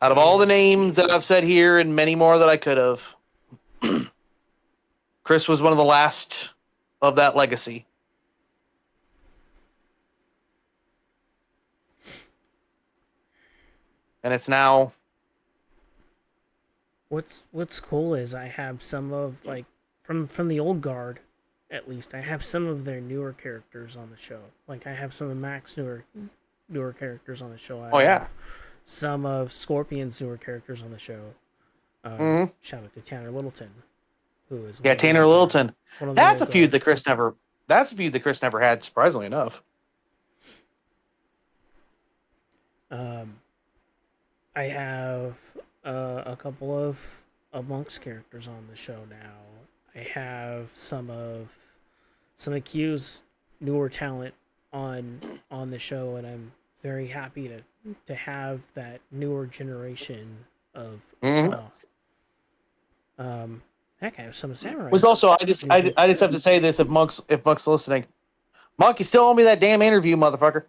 Out of all the names that I've said here and many more that I could have, Chris was one of the last of that legacy. And it's now. What's cool is I have some of like from the old guard, at least I have some of their newer characters on the show. Like I have some of Mac's newer characters on the show. I have some of Scorpion's newer characters on the show. Shout out to Tanner Littleton, who is Tanner Littleton. That's a feud that Chris never. That's a feud that Chris never had. Surprisingly enough. I have a couple of Monk's characters on the show now. I have some of CAW's newer talent on the show, and I'm very happy to have that newer generation of. Heck, I have some samurai. Was also I just have to say this if Monk's listening, Monk, you still owe me that damn interview, motherfucker.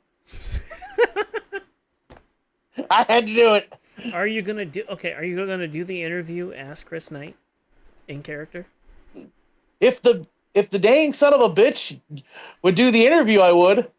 I had to do it. Are you gonna do? Okay, are you gonna do the interview as Chris Knight in character? If the dang son of a bitch would do the interview, I would.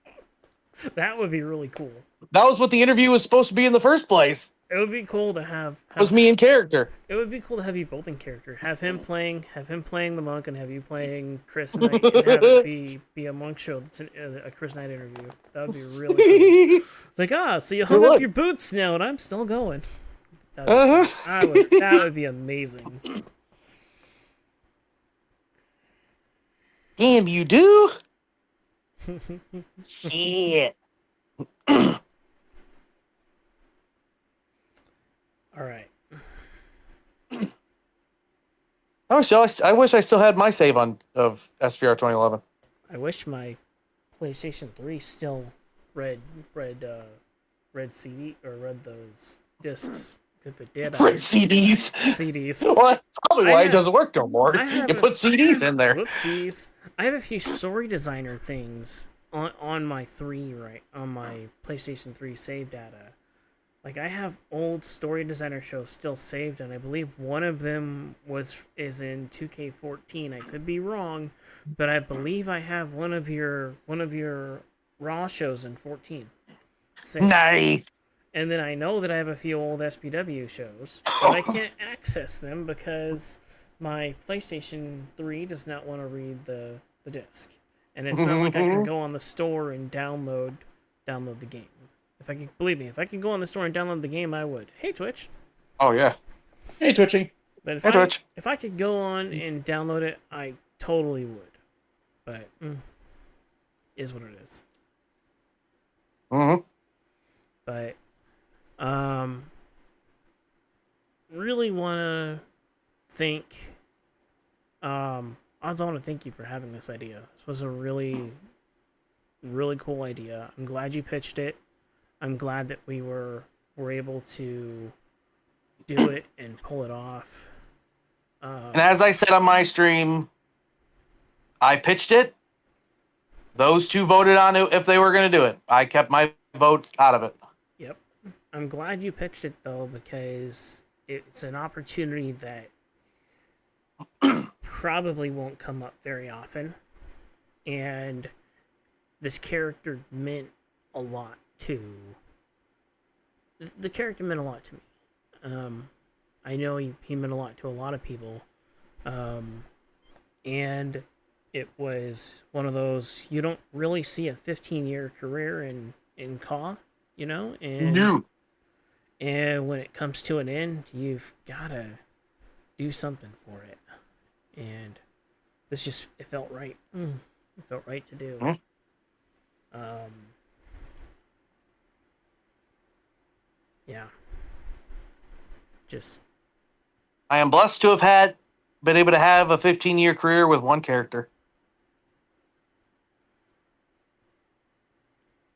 That would be really cool. That was what the interview was supposed to be in the first place. It would be cool to It was me in character. It would be cool to have you both in character. Have him playing the monk, and have you playing Chris Knight, and have it be a monk show that's a Chris Knight interview. That would be really cool. It's like, so you hung up your boots now, and I'm still going. That would be amazing. Damn, you do? Shit. All right. I wish I still had my save of SVR 2011. I wish my PlayStation 3 still read CD or read those discs. If it did, Read CDs. CDs. Well, that's probably why it doesn't work no more. You put CDs in there. Whoopsies. I have a few story designer things on my PlayStation 3 save data. Like, I have old story designer shows still saved, and I believe one of them is in 2K14. I could be wrong, but I believe I have one of your Raw shows in 14. Saved. Nice. And then I know that I have a few old SPW shows, but I can't access them because my PlayStation 3 does not want to read the disc. And it's not like I can go on the store and download the game. Believe me, if I could go on the store and download the game, I would. Hey, Twitch. Oh, yeah. Hey, Twitchy. But Twitch. If I could go on and download it, I totally would. But, is what it is. Mm-hmm. But, really want to thank, Odds, I want to thank you for having this idea. This was a really, really cool idea. I'm glad you pitched it. I'm glad that we were able to do it and pull it off. And as I said on my stream, I pitched it. Those two voted on it if they were going to do it. I kept my vote out of it. Yep. I'm glad you pitched it, though, because it's an opportunity that probably won't come up very often. And this character meant a lot the character meant a lot to me. I know he meant a lot to a lot of people. And it was one of those, you don't really see a 15-year career in CAW, you know? And, No. And when it comes to an end, you've got to do something for it. And this just, it felt right. It felt right to do. Yeah. Just. I am blessed to have been able to have a 15-year career with one character.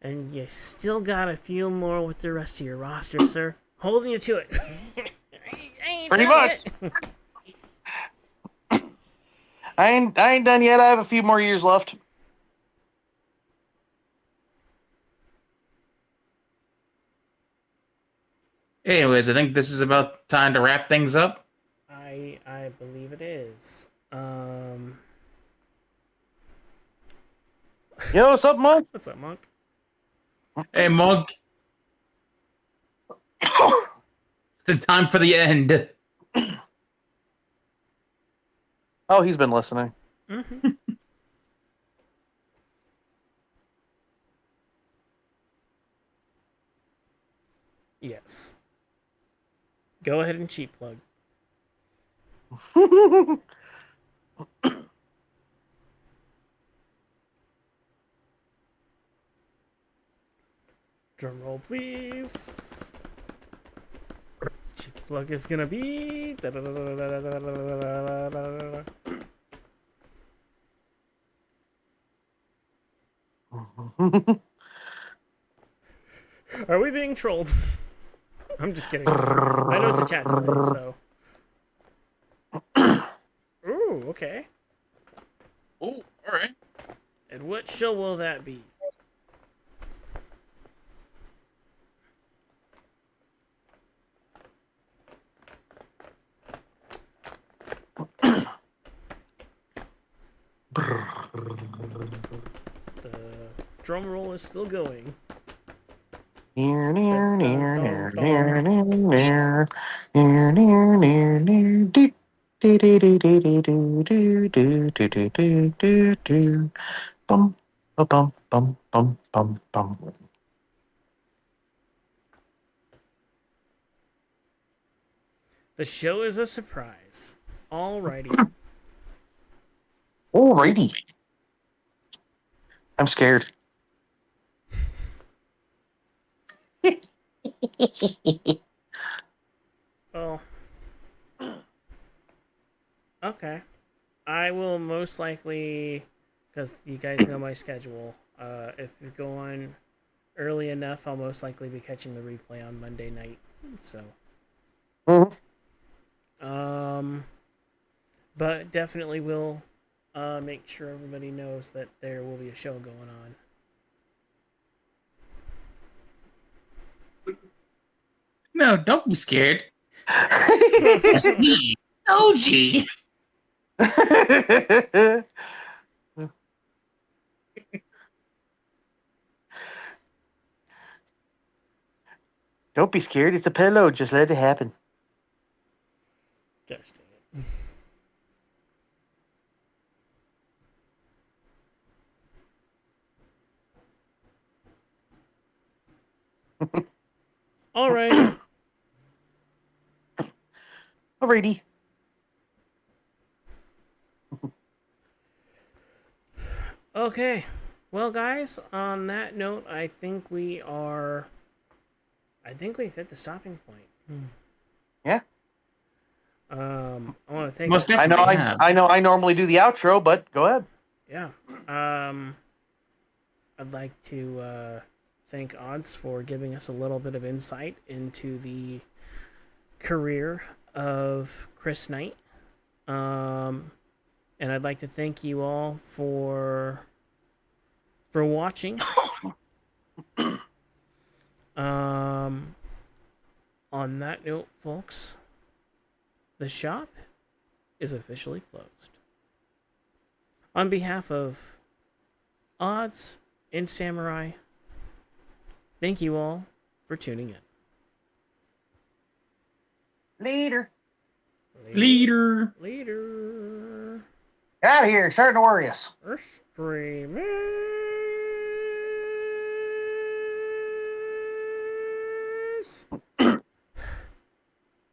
And you still got a few more with the rest of your roster, sir. Holding you to it. Pretty much. I ain't done yet. I have a few more years left. Anyways, I think this is about time to wrap things up. I believe it is. You know what's up, Monk? What's up, Monk? Hey, Monk. The time for the end. Oh, he's been listening. Mm-hmm. Yes. Go ahead and cheat plug. Drum roll, please. Cheat plug is gonna be. Are we being trolled? I'm just kidding. I know it's a chat delay, so. Ooh, okay. Oh, alright. And what show will that be? The drum roll is still going. Near, Dun, near, dun, near, dun, near, dun. near, near, near, near, near, near, near, do, do, do, do, do, do, do, do, do, do, do, do, do. Bum, ba-bum, bum, bum, bum, bum. The show is a surprise. Alrighty. Alrighty. I'm scared. Well, okay. I will most likely, because you guys know my schedule. If you go on early enough, I'll most likely be catching the replay on Monday night. So, Mhm. um, but definitely will make sure everybody knows that there will be a show going on. No, don't be scared. It's me, OG. Don't be scared. It's a pillow. Just let it happen. Gosh dang it. Alrighty. Alrighty. Okay. Well, guys, on that note, I think we've hit the stopping point. Yeah. I want to thank. Most I know. definitely have. I know. I normally do the outro, but go ahead. Yeah. I'd like to thank Odds for giving us a little bit of insight into the career of Chris Knight. And I'd like to thank you all for watching. On that note, folks, the shop is officially closed. On behalf of Odds and Samurai, thank you all for tuning in. Later. Leader. Later. Out of here. Starting to worry us. Streaming.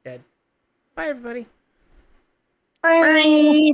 Dead. Bye, everybody. Bye. Bye.